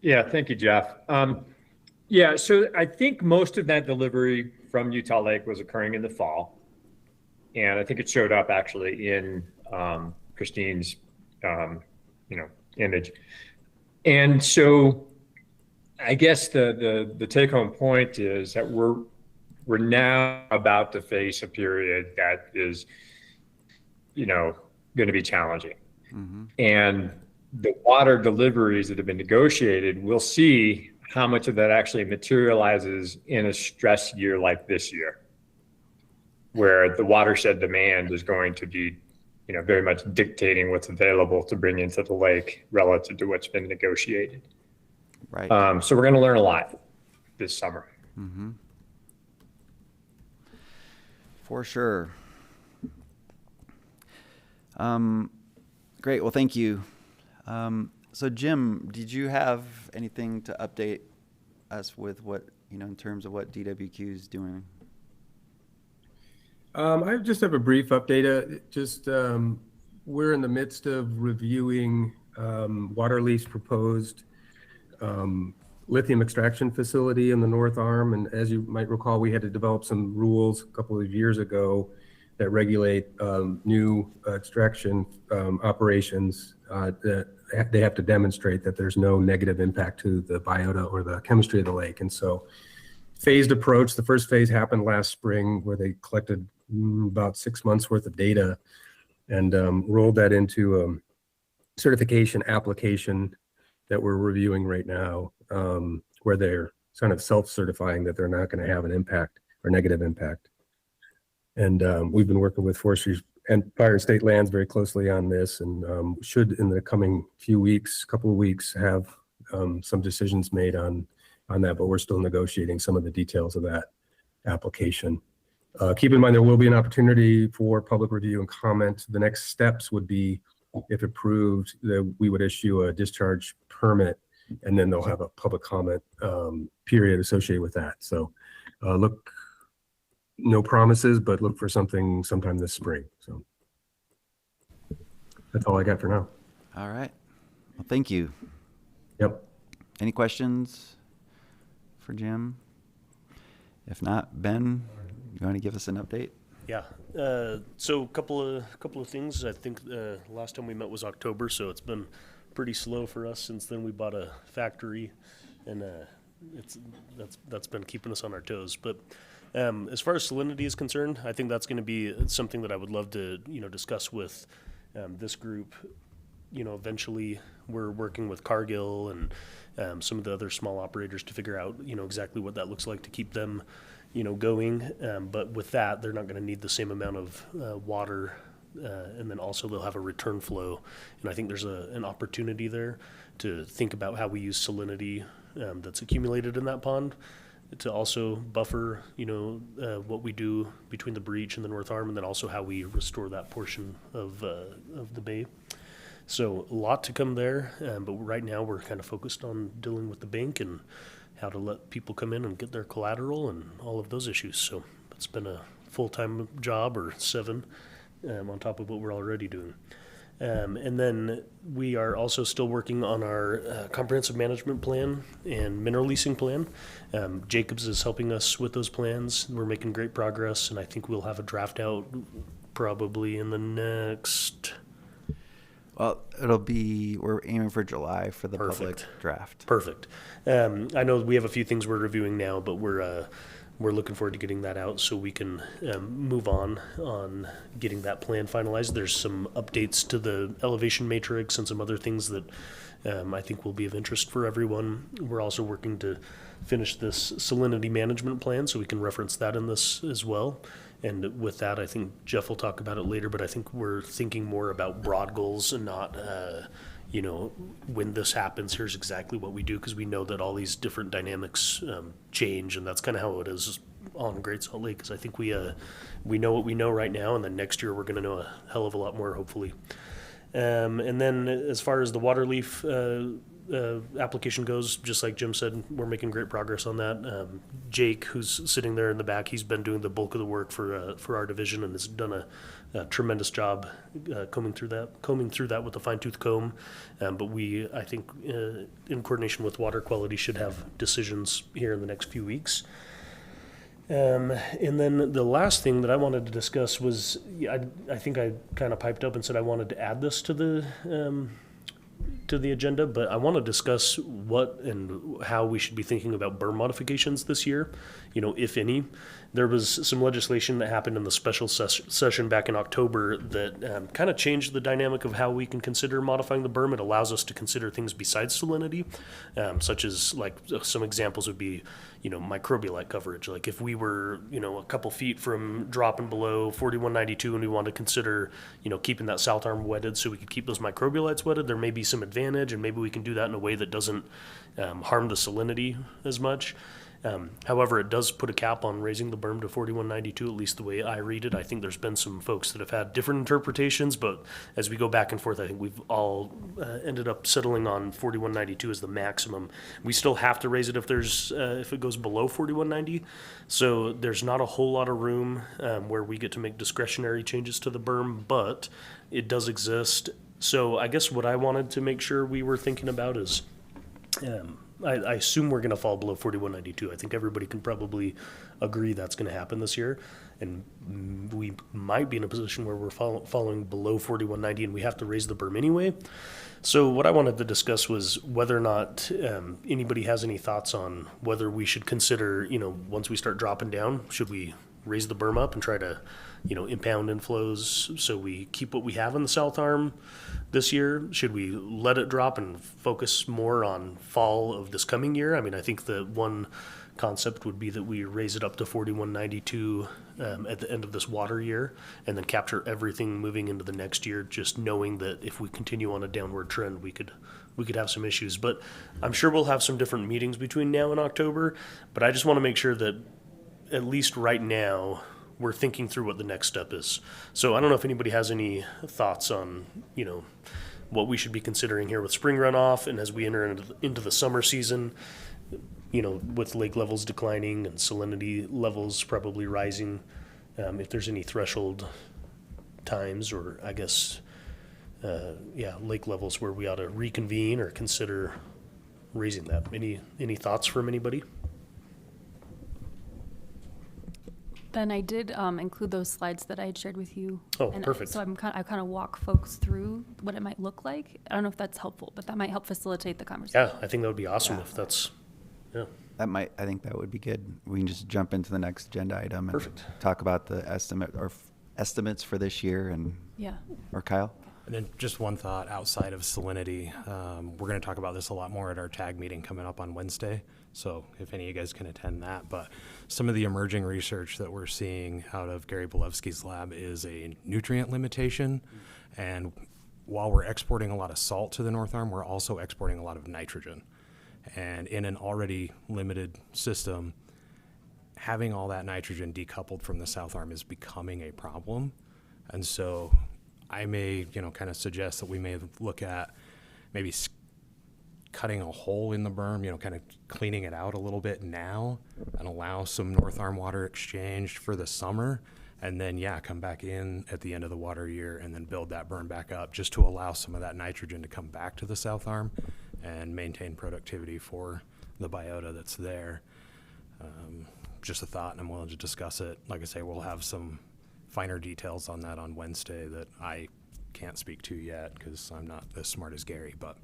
Yeah, thank you, Jeff. Yeah, so I think most of that delivery from Utah Lake was occurring in the fall. And I think it showed up actually in Christine's, image. And so I guess the take home point is that we're now about to face a period that is, going to be challenging. Mm-hmm. And the water deliveries that have been negotiated, we'll see how much of that actually materializes in a stress year like this year, where the watershed demand is going to be very much dictating what's available to bring into the lake relative to what's been negotiated. Right. So we're going to learn a lot this summer. Mm-hmm. For sure. Great. Well, thank you. So Jim, did you have anything to update us with what, in terms of what DWQ is doing? I just have a brief update. We're in the midst of reviewing Water Leaf's proposed lithium extraction facility in the North Arm. And as you might recall, we had to develop some rules a couple of years ago that regulate new extraction operations that they have to demonstrate that there's no negative impact to the biota or the chemistry of the lake. And so phased approach, the first phase happened last spring where they collected about 6 months worth of data and rolled that into a certification application that we're reviewing right now, where they're kind of self-certifying that they're not going to have an impact or negative impact. And we've been working with Forestry and Fire and State Lands very closely on this, and should in the coming couple of weeks, have some decisions made on that, but we're still negotiating some of the details of that application. Keep in mind, there will be an opportunity for public review and comment. The next steps would be, if approved, that we would issue a discharge permit, and then they'll have a public comment period associated with that. So no promises, but look for something sometime this spring. So that's all I got for now. All right. Well, thank you. Yep. Any questions for Jim? If not, Ben, you want to give us an update? Yeah. So a couple of things. I think last time we met was October, so it's been pretty slow for us since then. We bought a factory, and that's been keeping us on our toes. But as far as salinity is concerned, I think that's going to be something that I would love to discuss with this group. Eventually we're working with Cargill and some of the other small operators to figure out exactly what that looks like to keep them going. But with that, they're not going to need the same amount of water, and then also they'll have a return flow. And I think there's an opportunity there to think about how we use salinity that's accumulated in that pond to also buffer, what we do between the breach and the North Arm, and then also how we restore that portion of the bay. So a lot to come there, but right now we're kind of focused on dealing with the bank and how to let people come in and get their collateral and all of those issues. So it's been a full-time job, or 7, on top of what we're already doing. And then we are also still working on our comprehensive management plan and mineral leasing plan. Jacobs is helping us with those plans. We're making great progress, and I think we'll have a draft out probably in the next... Well, we're aiming for July for the public draft. Perfect. I know we have a few things we're reviewing now, but we're looking forward to getting that out so we can move on getting that plan finalized. There's some updates to the elevation matrix and some other things that I think will be of interest for everyone. We're also working to finish this salinity management plan so we can reference that in this as well. And with that, I think Jeff will talk about it later, but I think we're thinking more about broad goals and not, when this happens, here's exactly what we do, because we know that all these different dynamics change, and that's kind of how it is on Great Salt Lake, because I think we know what we know right now, and then next year we're going to know a hell of a lot more, hopefully. And then as far as the water leaf application goes, just like Jim said, we're making great progress on that. Jake, who's sitting there in the back, he's been doing the bulk of the work for our division and has done a tremendous job combing through that with a fine-tooth comb. But we, I think, in coordination with water quality, should have decisions here in the next few weeks. And then the last thing that I wanted to discuss was, I think I kind of piped up and said I wanted to add this to to the agenda, but I want to discuss what and how we should be thinking about berm modifications this year, if any. There was some legislation that happened in the special session back in October that kind of changed the dynamic of how we can consider modifying the berm. It allows us to consider things besides salinity, such as like some examples would be, microbialite coverage. Like if we were, a couple feet from dropping below 4192 and we want to consider, keeping that south arm wetted so we could keep those microbialites wetted, there may be some advantage, and maybe we can do that in a way that doesn't harm the salinity as much. However, it does put a cap on raising the berm to 4192, at least the way I read it. I think there's been some folks that have had different interpretations, but as we go back and forth, I think we've all ended up settling on 4192 as the maximum. We still have to raise it if it goes below 4190. So there's not a whole lot of room where we get to make discretionary changes to the berm, but it does exist. So I guess what I wanted to make sure we were thinking about is, I assume we're going to fall below 4192. I think everybody can probably agree that's going to happen this year. And we might be in a position where we're falling below 4190 and we have to raise the berm anyway. So what I wanted to discuss was whether or not anybody has any thoughts on whether we should consider, once we start dropping down, should we raise the berm up and try to, impound inflows so we keep what we have in the south arm this year? Should we let it drop and focus more on fall of this coming year? I mean, I think the one concept would be that we raise it up to 4192 at the end of this water year and then capture everything moving into the next year, just knowing that if we continue on a downward trend, we could have some issues. But I'm sure we'll have some different meetings between now and October, but I just want to make sure that at least right now, we're thinking through what the next step is. So I don't know if anybody has any thoughts on, what we should be considering here with spring runoff and as we enter into the summer season, with lake levels declining and salinity levels probably rising, if there's any threshold times or I guess, lake levels where we ought to reconvene or consider raising that. Any thoughts from anybody? Ben, I did include those slides that I had shared with you. Oh, and perfect. So I kind of walk folks through what it might look like. I don't know if that's helpful, but that might help facilitate the conversation. Yeah, I think that would be awesome if that's, I think that would be good. We can just jump into the next agenda item and Perfect. talk about the estimates for this year or Kyle? And then just one thought outside of salinity, we're going to talk about this a lot more at our TAG meeting coming up on Wednesday. So if any of you guys can attend that, but some of the emerging research that we're seeing out of Gary Bolevsky's lab is a nutrient limitation. And while we're exporting a lot of salt to the North Arm, we're also exporting a lot of nitrogen. And in an already limited system, having all that nitrogen decoupled from the South Arm is becoming a problem. And so I may, kind of suggest that we may look at maybe cutting a hole in the berm, kind of cleaning it out a little bit now and allow some North Arm water exchanged for the summer. And then, come back in at the end of the water year and then build that berm back up just to allow some of that nitrogen to come back to the South Arm and maintain productivity for the biota that's there. Just a thought, and I'm willing to discuss it. Like I say, we'll have some finer details on that on Wednesday that I can't speak to yet because I'm not as smart as Gary, but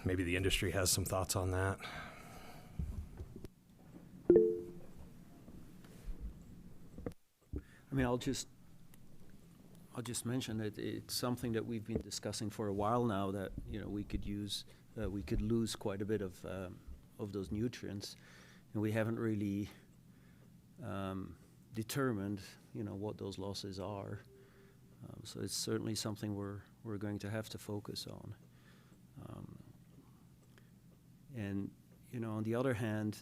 maybe the industry has some thoughts on that. I mean, I'll just mention that it's something that we've been discussing for a while now, that we could lose quite a bit of those nutrients, and we haven't really determined what those losses are. So it's certainly something we're going to have to focus on. And on the other hand,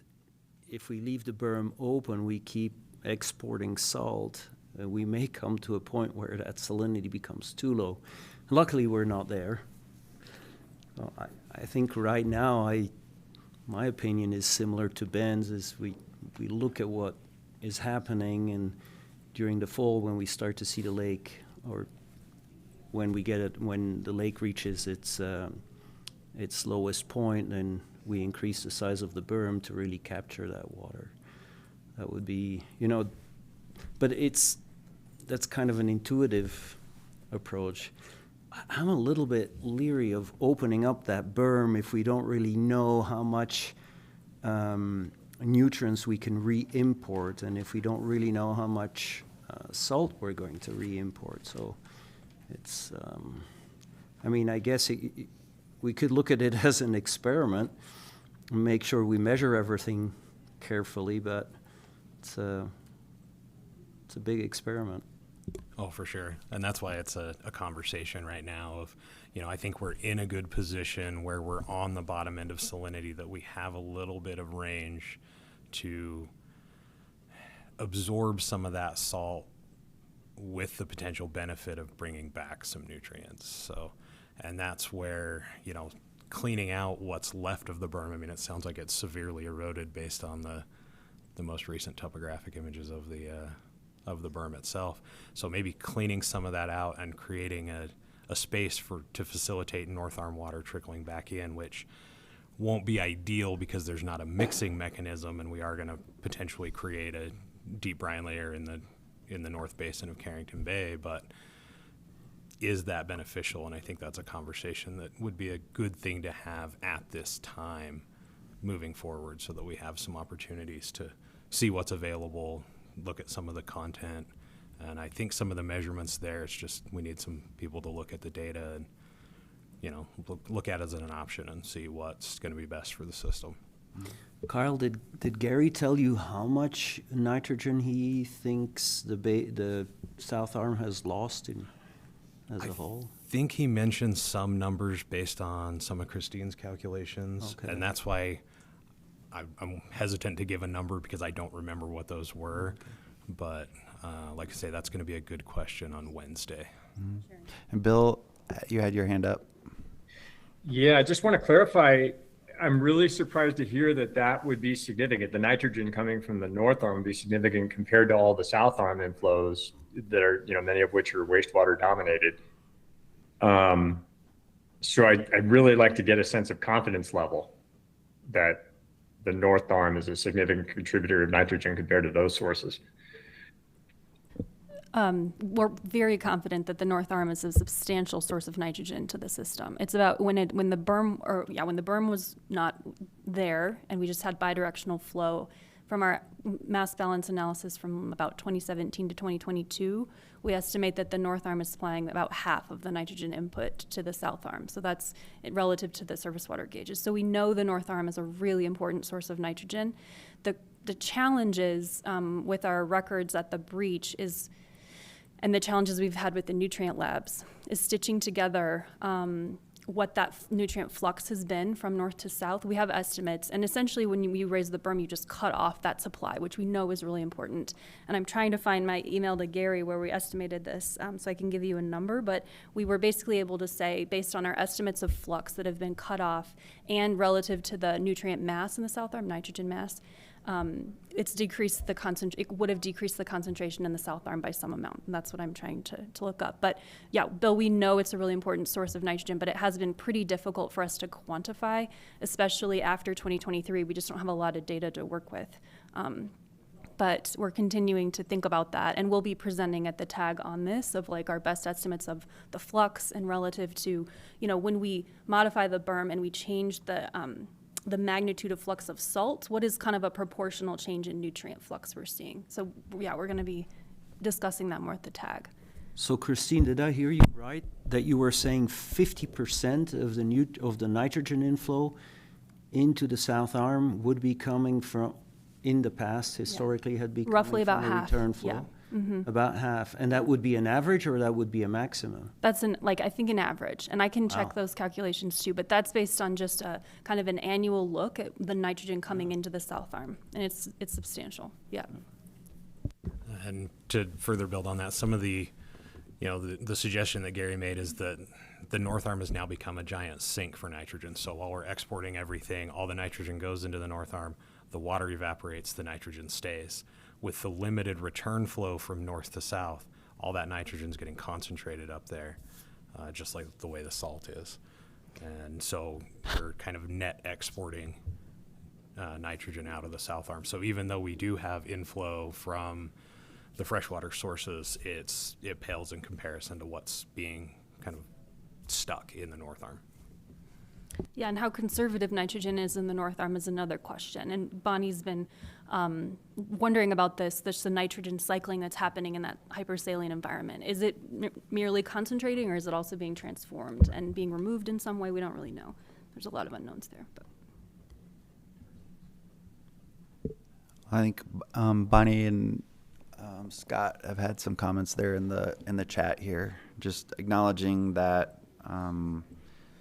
if we leave the berm open, we keep exporting salt, we may come to a point where that salinity becomes too low. Luckily, we're not there. Well, I think right now, my opinion is similar to Ben's. Is we look at what is happening, and during the fall, when we start to see the lake, or when the lake reaches its lowest point, then we increase the size of the berm to really capture that water. That would be, but that's kind of an intuitive approach. I'm a little bit leery of opening up that berm if we don't really know how much nutrients we can re-import, and if we don't really know how much salt we're going to re-import. So it's, I mean, I guess we could look at it as an experiment and make sure we measure everything carefully, but it's a big experiment. Oh, for sure. And that's why it's a conversation right now of, you know, I think we're in a good position where we're on the bottom end of salinity, that we have a little bit of range to absorb some of that salt with the potential benefit of bringing back some nutrients. So, and that's where, you know, cleaning out what's left of the berm. I mean, it sounds like it's severely eroded based on the most recent topographic images of the berm itself. So maybe cleaning some of that out and creating a space to facilitate north arm water trickling back in, which won't be ideal because there's not a mixing mechanism, and we are going to potentially create a deep brine layer in the north basin of Carrington Bay. But is that beneficial? And I think that's a conversation that would be a good thing to have at this time moving forward, so that we have some opportunities to see what's available, look at some of the content. And I think some of the measurements there, it's just we need some people to look at the data and, you know, look at it as an option and see what's going to be best for the system. Kyle, did Gary tell you how much nitrogen he thinks the South Arm has lost as a whole? I think he mentioned some numbers based on some of Christine's calculations, Okay. and that's why I'm hesitant to give a number, because I don't remember what those were. Okay. But like I say, that's going to be a good question on Wednesday. Mm-hmm. Sure. And Bill, you had your hand up. Yeah, I just want to clarify. I'm really surprised to hear that would be significant. The nitrogen coming from the North Arm would be significant compared to all the South Arm inflows that are, you know, many of which are wastewater dominated. So I'd really like to get a sense of confidence level that the North Arm is a significant contributor of nitrogen compared to those sources. We're very confident that the North Arm is a substantial source of nitrogen to the system. It's about when the berm was not there and we just had bidirectional flow. From our mass balance analysis from about 2017 to 2022, we estimate that the North Arm is supplying about half of the nitrogen input to the South Arm. So that's relative to the surface water gauges. So we know the North Arm is a really important source of nitrogen. The challenges with our records at the breach and the challenges we've had with the nutrient labs is stitching together what that nutrient flux has been from north to south. We have estimates, and essentially when you raise the berm, you just cut off that supply, which we know is really important. And I'm trying to find my email to Gary where we estimated this, so I can give you a number, but we were basically able to say, based on our estimates of flux that have been cut off and relative to the nutrient mass in the South Arm, nitrogen mass, it would have decreased the concentration in the South Arm by some amount. And that's what I'm trying to look up. But yeah, Bill, we know it's a really important source of nitrogen, but it has been pretty difficult for us to quantify, especially after 2023. We just don't have a lot of data to work with. But we're continuing to think about that, and we'll be presenting at the tag on this of like our best estimates of the flux and relative to, you know, when we modify the berm and we change the magnitude of flux of salt, what is kind of a proportional change in nutrient flux we're seeing. So yeah, we're going to be discussing that more at the tag. So Christine, did I hear you right that you were saying 50% of the nitrogen inflow into the South Arm would be coming from, in the past historically, had been roughly about from half. Return flow? Yeah. Mm-hmm. About half, and that would be an average, or that would be a maximum? That's I think an average, and I can check those calculations too, but that's based on just a kind of an annual look at the nitrogen coming into the South Arm, and it's substantial. Yeah. And to further build on that, some of the, you know, the suggestion that Gary made is that the North Arm has now become a giant sink for nitrogen. So while we're exporting everything, all the nitrogen goes into the North Arm, the water evaporates, the nitrogen stays. With the limited return flow from north to south, all that nitrogen is getting concentrated up there, just like the way the salt is. And so we're kind of net exporting nitrogen out of the South Arm. So even though we do have inflow from the freshwater sources, it pales in comparison to what's being kind of stuck in the North Arm. Yeah, and how conservative nitrogen is in the North Arm is another question. And Bonnie's been wondering about this. There's the nitrogen cycling that's happening in that hypersaline environment. Is it merely concentrating, or is it also being transformed and being removed in some way? We don't really know. There's a lot of unknowns there. But I think Bonnie and Scott have had some comments there in the chat here, just acknowledging that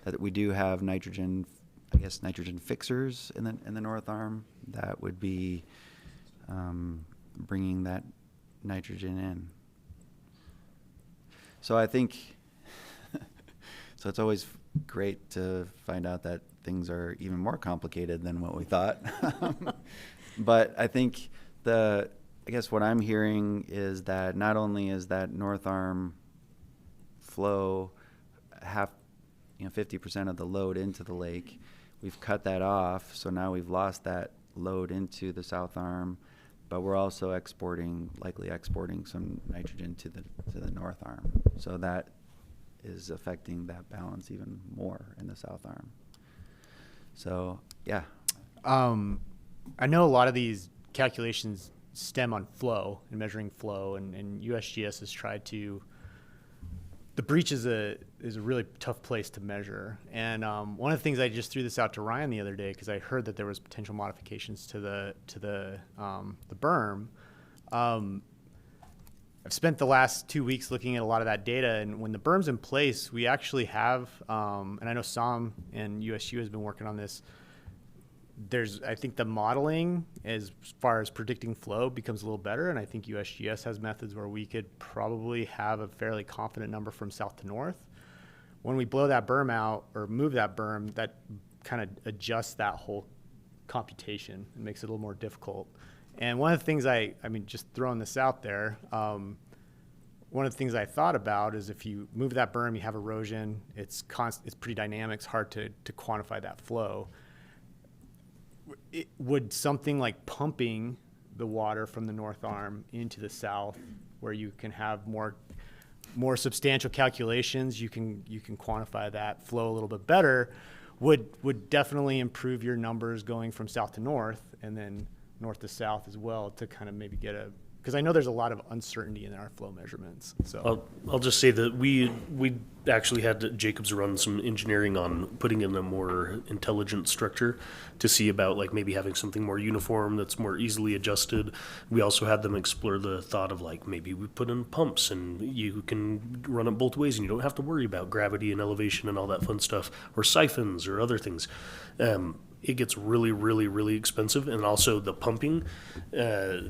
that we do have nitrogen, I guess nitrogen fixers in the North Arm that would be bringing that nitrogen in. So I think so it's always great to find out that things are even more complicated than what we thought. But I think I guess what I'm hearing is that not only is that North Arm flow 50% of the load into the lake, we've cut that off, so now we've lost that load into the South Arm, but we're also likely exporting some nitrogen to the North Arm. So that is affecting that balance even more in the South Arm. So yeah. I know a lot of these calculations stem on flow and measuring flow, and USGS has tried to. The breach is a really tough place to measure, and one of the things I just threw this out to Ryan the other day because I heard that there was potential modifications to the berm. I've spent the last 2 weeks looking at a lot of that data, and when the berm's in place, we actually have, and I know Sam and USU has been working on this. I think the modeling as far as predicting flow becomes a little better, and I think USGS has methods where we could probably have a fairly confident number from south to north. When we blow that berm out or move that berm, that kind of adjusts that whole computation and makes it a little more difficult. And one of the things I mean, just throwing this out there, one of the things I thought about is if you move that berm, you have erosion, it's pretty dynamic, it's hard to quantify that flow. Would something like pumping the water from the North Arm into the south, where you can have more substantial calculations, you can quantify that flow a little bit better, would definitely improve your numbers going from south to north and then north to south as well, to kind of maybe get because I know there's a lot of uncertainty in our flow measurements. So I'll just say that we actually had Jacobs run some engineering on putting in a more intelligent structure to see about like maybe having something more uniform that's more easily adjusted. We also had them explore the thought of like maybe we put in pumps and you can run it both ways and you don't have to worry about gravity and elevation and all that fun stuff, or siphons or other things. It gets really, really, really expensive. And also the pumping,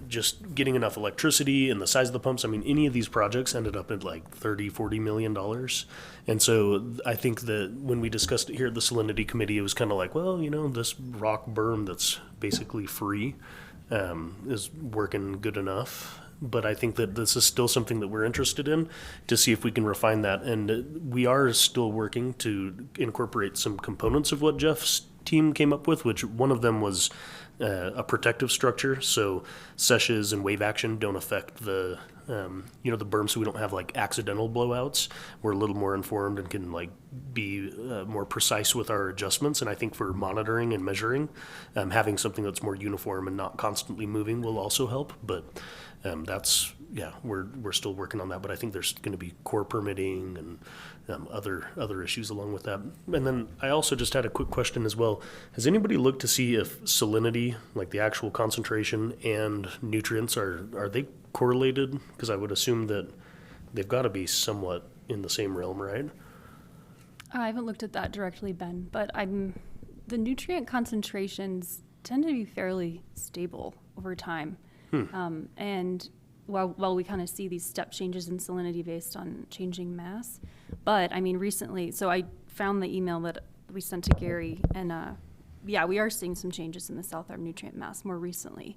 just getting enough electricity and the size of the pumps. I mean, any of these projects ended up at like $30-40 million. And so I think that when we discussed it here at the Salinity Committee, it was kind of like, well, you know, this rock berm that's basically free is working good enough. But I think that this is still something that we're interested in to see if we can refine that. And we are still working to incorporate some components of what Jeff's team came up with, which one of them was a protective structure. So seshes and wave action don't affect the berm, so we don't have like accidental blowouts. We're a little more informed and can like be more precise with our adjustments. And I think for monitoring and measuring, having something that's more uniform and not constantly moving will also help. But we're still working on that. But I think there's going to be core permitting and other issues along with that. And then I also just had a quick question as well. Has anybody looked to see if salinity, like the actual concentration and nutrients, are they correlated? Because I would assume that they've got to be somewhat in the same realm, right? I haven't looked at that directly, Ben, but the nutrient concentrations tend to be fairly stable over time. And while we kind of see these step changes in salinity based on changing mass. But I mean, recently, so I found the email that we sent to Gary, and we are seeing some changes in the South Arm nutrient mass more recently.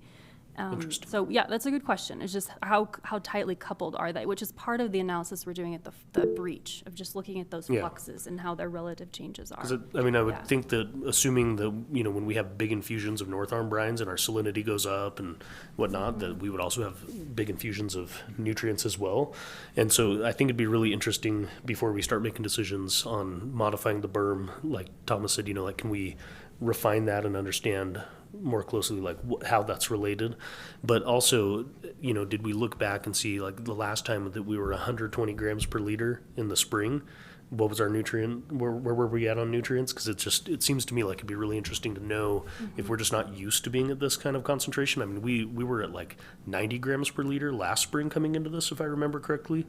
Interesting. So yeah, that's a good question. It's just how tightly coupled are they, which is part of the analysis we're doing at the breach of just looking at those Yeah. fluxes and how their relative changes are. 'Cause I mean, I would Yeah. think that assuming that, you know, when we have big infusions of North Arm brines and our salinity goes up and whatnot, that we would also have big infusions of nutrients as well. And so I think it'd be really interesting before we start making decisions on modifying the berm, like Thomas said, you know, like, can we refine that and understand more closely like how that's related, but also, you know, did we look back and see like the last time that we were 120 grams per liter in the spring, what was our nutrient, where were we at on nutrients? Because it seems to me like it'd be really interesting to know if we're just not used to being at this kind of concentration. I mean, we were at like 90 grams per liter last spring coming into this, if I remember correctly.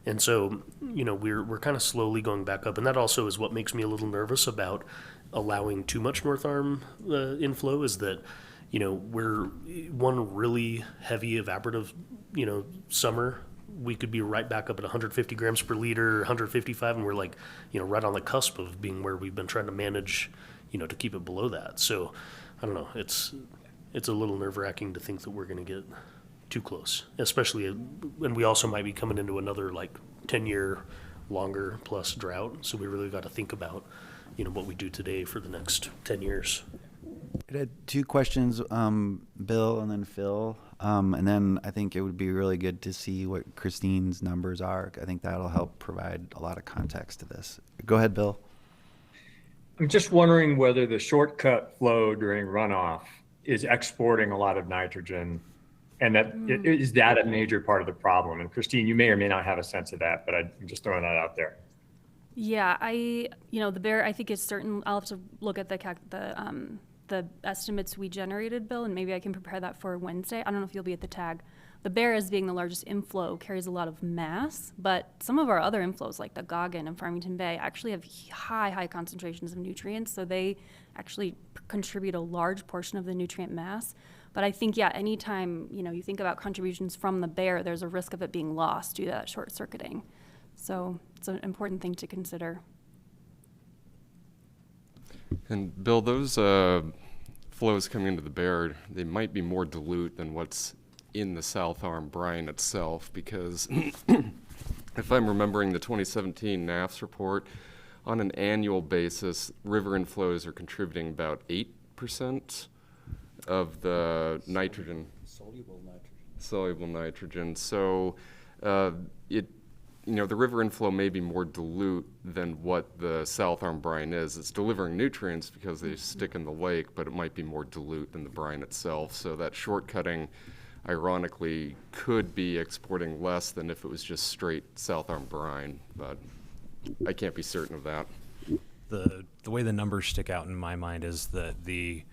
And so, you know, we're kind of slowly going back up, and that also is what makes me a little nervous about allowing too much North Arm inflow, is that, you know, we're one really heavy evaporative, you know, summer, we could be right back up at 150 grams per liter, 155, and we're like, you know, right on the cusp of being where we've been trying to manage, you know, to keep it below that. So I don't know, it's a little nerve-wracking to think that we're going to get too close, especially, and we also might be coming into another like 10-year longer plus drought. So we really got to think about, you know, what we do today for the next 10 years. I had two questions, Bill and then Phil. And then I think it would be really good to see what Christine's numbers are. I think that'll help provide a lot of context to this. Go ahead, Bill. I'm just wondering whether the shortcut flow during runoff is exporting a lot of nitrogen, and that is that a major part of the problem? And Christine, you may or may not have a sense of that, but I'm just throwing that out there. Yeah, the bear, I think is certain. I'll have to look at the estimates we generated, Bill, and maybe I can prepare that for Wednesday. I don't know if you'll be at the tag. The bear, as being the largest inflow, carries a lot of mass, but some of our other inflows, like the Goggin and Farmington Bay, actually have high concentrations of nutrients, so they actually contribute a large portion of the nutrient mass. But I think, yeah, anytime, you know, you think about contributions from the bear, there's a risk of it being lost due to that short circuiting. So it's an important thing to consider. And Bill, those flows coming into the bear, they might be more dilute than what's in the South Arm brine itself, because if I'm remembering the 2017 NAFS report, on an annual basis, river inflows are contributing about 8% of the nitrogen. Soluble nitrogen. So the river inflow may be more dilute than what the South Arm brine is. It's delivering nutrients because they stick in the lake, but it might be more dilute than the brine itself. So that shortcutting, ironically, could be exporting less than if it was just straight South Arm brine, but I can't be certain of that. The way the numbers stick out in my mind is that the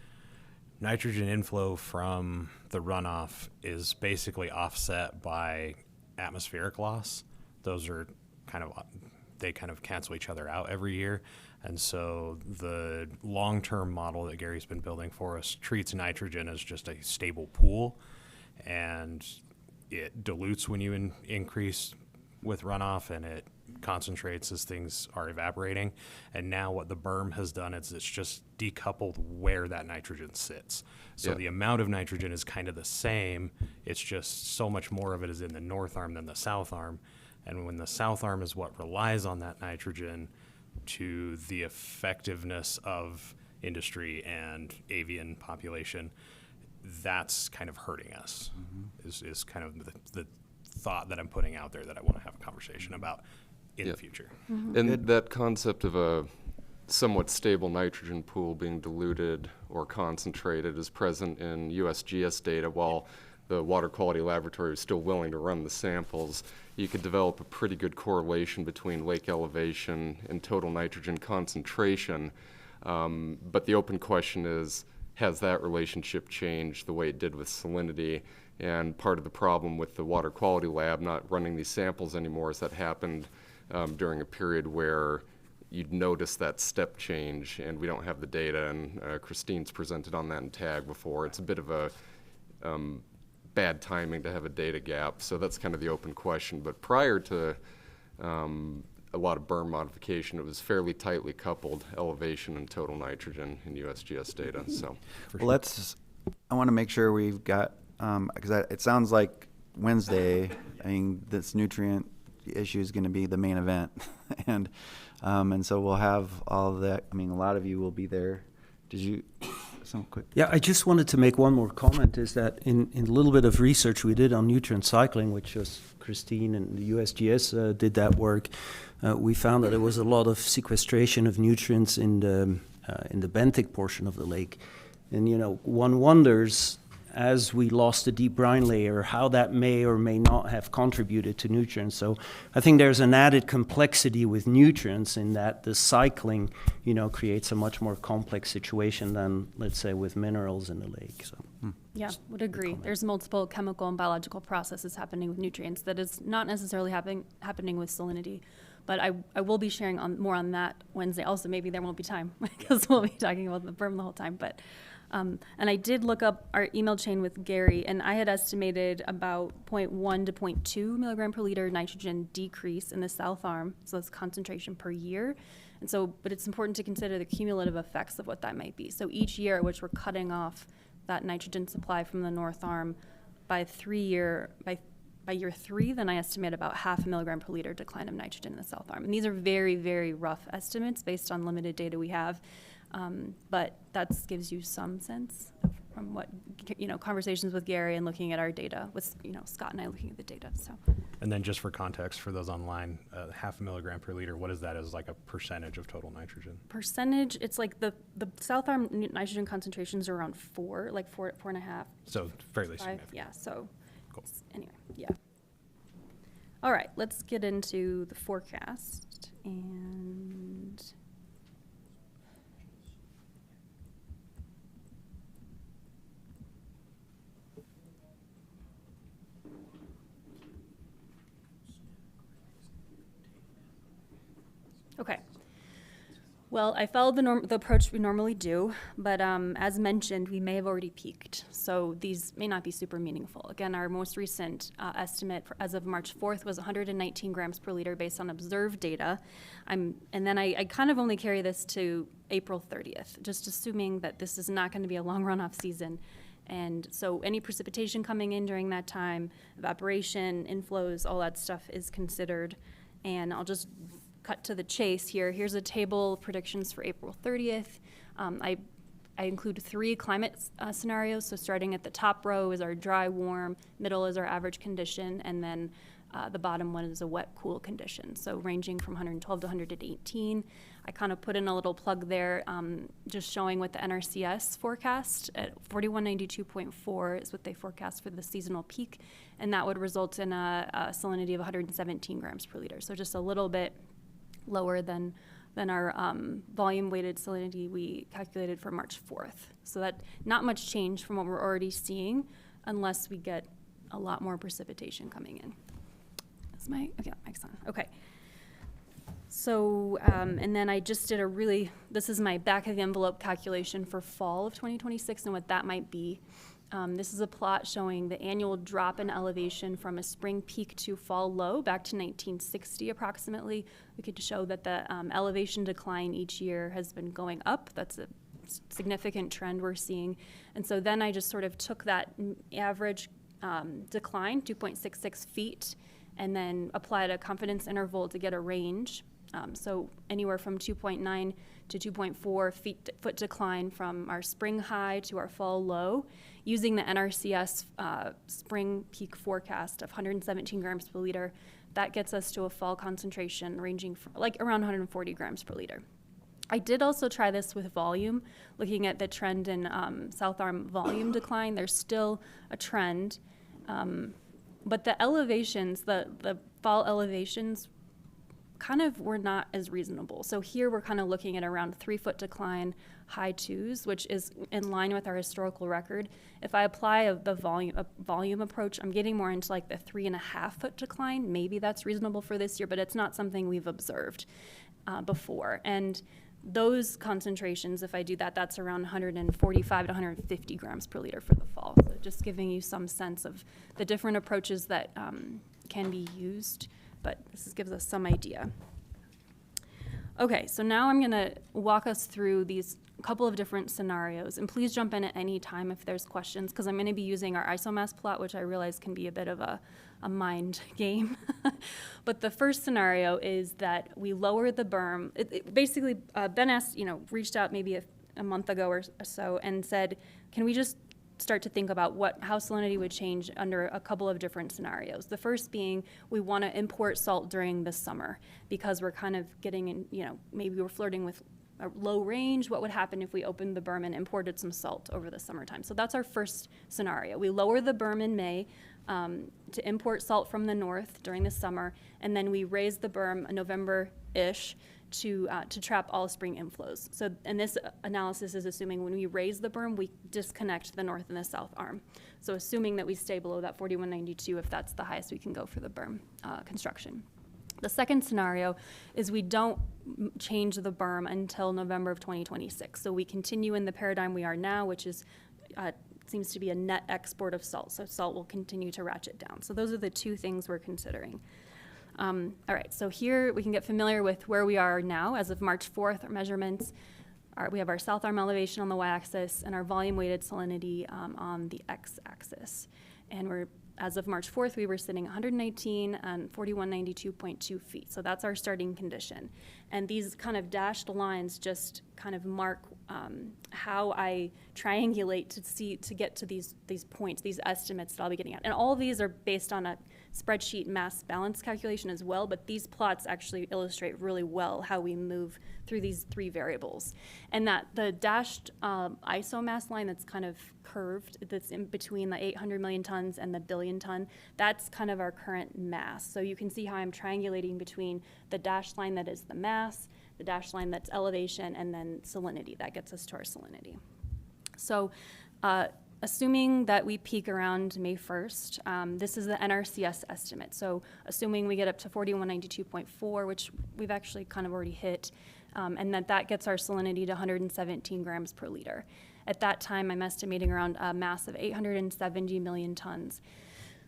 nitrogen inflow from the runoff is basically offset by atmospheric loss. Those are kind of cancel each other out every year. And so the long-term model that Gary's been building for us treats nitrogen as just a stable pool, and it dilutes when you increase with runoff, and it concentrates as things are evaporating. And now what the berm has done is it's just decoupled where that nitrogen sits. So the amount of nitrogen is kind of the same. It's just so much more of it is in the North Arm than the South Arm. And when the South Arm is what relies on that nitrogen to the effectiveness of industry and avian population, that's kind of hurting us, is kind of the thought that I'm putting out there that I want to have a conversation about in the future. And that concept of a somewhat stable nitrogen pool being diluted or concentrated is present in USGS data. While the water quality laboratory is still willing to run the samples, you could develop a pretty good correlation between lake elevation and total nitrogen concentration. But the open question is, has that relationship changed the way it did with salinity? And part of the problem with the water quality lab not running these samples anymore is that happened during a period where you'd notice that step change, and we don't have the data, and Christine's presented on that in TAG before. It's a bit of a bad timing to have a data gap, so that's kind of the open question. But prior to a lot of berm modification, it was fairly tightly coupled, elevation and total nitrogen in USGS data. So, Well, I want to make sure we've got because it sounds like Wednesday, I mean, this nutrient issue is going to be the main event. And so we'll have all of that. I mean, a lot of you will be there. Did you, some quick? Yeah, I just wanted to make one more comment, is that in a little bit of research we did on nutrient cycling, which was Christine and the USGS did that work, we found that there was a lot of sequestration of nutrients in the benthic portion of the lake. And, you know, one wonders, as we lost the deep brine layer, how that may or may not have contributed to nutrients. So I think there's an added complexity with nutrients in that the cycling, you know, creates a much more complex situation than, let's say, with minerals in the lake. So. Yeah, would agree. There's multiple chemical and biological processes happening with nutrients that is not necessarily happening with salinity. But I will be sharing more on that Wednesday. Also, maybe there won't be time because we'll be talking about the berm the whole time. But and I did look up our email chain with Gary, and I had estimated about 0.1 to 0.2 milligram per liter nitrogen decrease in the south arm. So that's concentration per year. And so, but it's important to consider the cumulative effects of what that might be. So each year, which we're cutting off that nitrogen supply from the north arm by year 3, then I estimate about 0.5 milligram per liter decline of nitrogen in the south arm. And these are very, very rough estimates based on limited data we have. But that gives you some sense from what, you know, conversations with Gary and looking at our data with, you know, Scott and I looking at the data. So. And then just for context for those online, 0.5 milligram per liter, what is that as like a percentage of total nitrogen? Percentage, it's like the south arm nitrogen concentrations are around 4, like 4.5. So fairly 5, significant. yeah, so cool. Anyway, yeah. All right, let's get into the forecast. And okay. Well, I followed the approach we normally do, but as mentioned, we may have already peaked. So these may not be super meaningful. Again, our most recent estimate as of March 4th was 119 grams per liter based on observed data. And then I kind of only carry this to April 30th, just assuming that this is not going to be a long runoff season. And so any precipitation coming in during that time, evaporation, inflows, all that stuff is considered. And I'll just cut to the chase here. Here's a table of predictions for April 30th. I include 3 climate scenarios. So starting at the top row is our dry, warm, middle is our average condition, and then the bottom one is a wet, cool condition. So ranging from 112 to 118. I kind of put in a little plug there, just showing what the NRCS forecast at 4192.4 is what they forecast for the seasonal peak, and that would result in a salinity of 117 grams per liter. So just a little bit lower than our volume-weighted salinity we calculated for March 4th. So that not much change from what we're already seeing unless we get a lot more precipitation coming in. That's my, okay, mic's on. Okay. So, and then I just did this is my back of the envelope calculation for fall of 2026 and what that might be. This is a plot showing the annual drop in elevation from a spring peak to fall low back to 1960 approximately. We could show that the elevation decline each year has been going up. That's a significant trend we're seeing. And so then I just sort of took that average decline, 2.66 feet, and then applied a confidence interval to get a range. So anywhere from 2.9 to 2.4 foot decline from our spring high to our fall low, using the NRCS spring peak forecast of 117 grams per liter. That gets us to a fall concentration ranging from like around 140 grams per liter. I did also try this with volume, looking at the trend in South Arm volume decline. There's still a trend, but the elevations, the fall elevations, kind of were not as reasonable. So here we're kind of looking at around 3 foot decline, high 2s, which is in line with our historical record. If I apply a volume approach, I'm getting more into like the 3.5 foot decline. Maybe that's reasonable for this year, but it's not something we've observed before. And those concentrations, if I do that, that's around 145 to 150 grams per liter for the fall. So just giving you some sense of the different approaches that can be used, but this gives us some idea. Okay, so now I'm going to walk us through these a couple of different scenarios. And please jump in at any time if there's questions, because I'm going to be using our isomass plot, which I realize can be a bit of a mind game. But the first scenario is that we lower the berm. Basically, Ben asked, reached out maybe a month ago or so and said, can we just start to think about how salinity would change under a couple of different scenarios. The first being we want to import salt during the summer because we're kind of getting in, maybe we're flirting with a low range. What would happen if we opened the berm and imported some salt over the summertime? So that's our first scenario. We lower the berm in May to import salt from the north during the summer, and then we raise the berm November-ish to trap all spring inflows. So, and this analysis is assuming when we raise the berm, we disconnect the north and the south arm. So assuming that we stay below that 4192 if that's the highest we can go for the berm construction. The second scenario is we don't change the berm until November of 2026. So we continue in the paradigm we are now, which is seems to be a net export of salt. So salt will continue to ratchet down. So those are the two things we're considering. All right, so here we can get familiar with where we are now. As of March 4th, our measurements, we have our south arm elevation on the y-axis and our volume-weighted salinity on the x-axis. And as of March 4th, we were sitting 119 and 4192.2 feet. So that's our starting condition. And these kind of dashed lines just kind of mark how I triangulate to get to these points, these estimates that I'll be getting at. And all of these are based on a spreadsheet mass balance calculation as well, but these plots actually illustrate really well how we move through these three variables. And that the dashed isomass line that's kind of curved, that's in between the 800 million tons and the billion ton, that's kind of our current mass. So you can see how I'm triangulating between the dashed line that is the mass, the dashed line that's elevation, and then salinity. That gets us to our salinity. So assuming that we peak around May 1st, this is the NRCS estimate. So assuming we get up to 4192.4, which we've actually kind of already hit, and that gets our salinity to 117 grams per liter. At that time, I'm estimating around a mass of 870 million tons.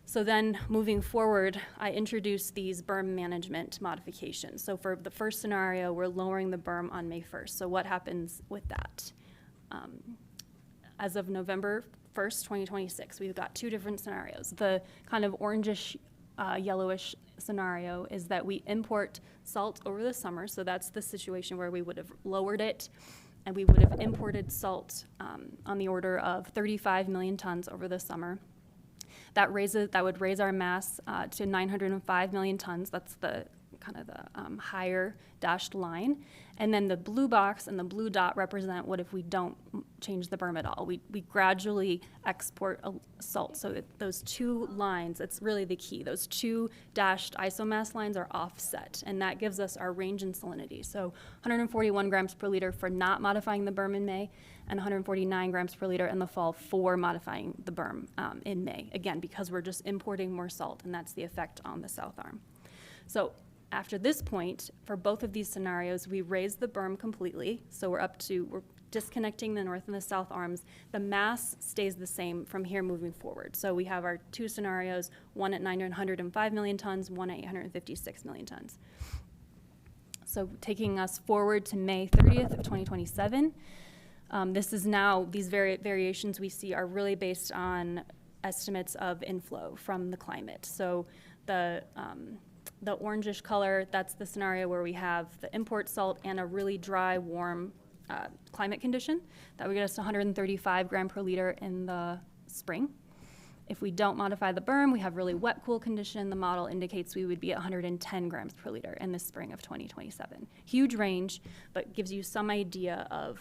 So then moving forward, I introduced these berm management modifications. So for the first scenario, we're lowering the berm on May 1st. So what happens with that? As of November 1st, 2026, we've got two different scenarios. The kind of orangish, yellowish scenario is that we import salt over the summer. So that's the situation where we would have lowered it and we would have imported salt on the order of 35 million tons over the summer. That would raise our mass to 905 million tons. That's the kind of the higher dashed line. And then the blue box and the blue dot represent what if we don't change the berm at all. We gradually export salt. So those two lines, that's really the key. Those two dashed isomass lines are offset, and that gives us our range in salinity. So 141 grams per liter for not modifying the berm in May, and 149 grams per liter in the fall for modifying the berm in May. Again, because we're just importing more salt, and that's the effect on the south arm. So after this point, for both of these scenarios, we raise the berm completely. So we're disconnecting the north and the south arms. The mass stays the same from here moving forward. So we have our two scenarios, one at 905 million tons, one at 856 million tons. So taking us forward to May 30th of 2027, this is now, these variations we see are really based on estimates of inflow from the climate. So the orangish color, that's the scenario where we have the import salt and a really dry, warm climate condition. That would get us to 135 gram per liter in the spring. If we don't modify the berm, we have really wet, cool condition. The model indicates we would be at 110 grams per liter in the spring of 2027. Huge range, but gives you some idea of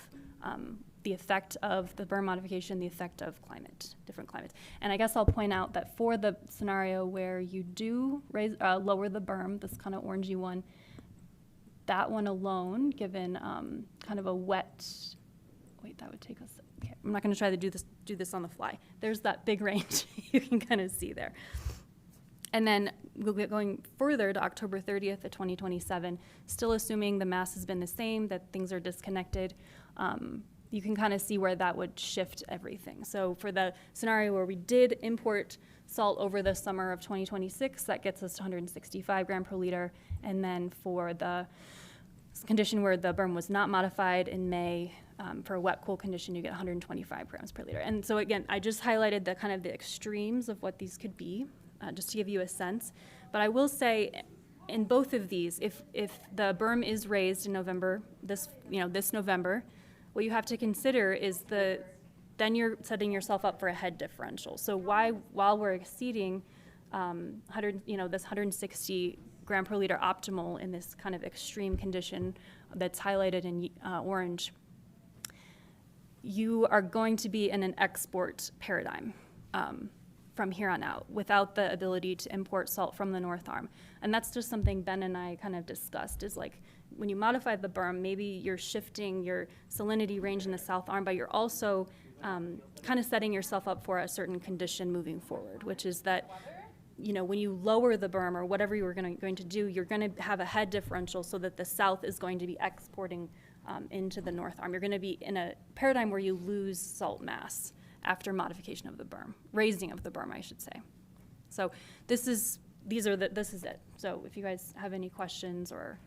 the effect of the berm modification, the effect of climate, different climates. And I guess I'll point out that for the scenario where you do lower the berm, this kind of orangey one, that one alone, given kind of a wet, wait, that would take us, okay, I'm not gonna try to do this on the fly. There's that big range you can kind of see there. And then we'll get going further to October 30th of 2027, still assuming the mass has been the same, that things are disconnected. You can kind of see where that would shift everything. So for the scenario where we did import salt over the summer of 2026, that gets us to 165 gram per liter. And then for the condition where the berm was not modified in May, For a wet cool condition, you get 125 grams per liter. And so again, I just highlighted the kind of the extremes of what these could be, just to give you a sense. But I will say, in both of these, if the berm is raised in November, this November, what you have to consider is then you're setting yourself up for a head differential. So while we're exceeding this 160 gram per liter optimal in this kind of extreme condition that's highlighted in orange, you are going to be in an export paradigm from here on out without the ability to import salt from the North Arm. And that's just something Ben and I kind of discussed, is like when you modify the berm, maybe you're shifting your salinity range in the South Arm, but you're also kind of setting yourself up for a certain condition moving forward, which is that when you lower the berm or whatever you were going to do, you're going to have a head differential so that the South is going to be exporting into the North Arm. You're going to be in a paradigm where you lose salt mass after modification of the berm, raising of the berm, I should say. So this is it. So if you guys have any questions or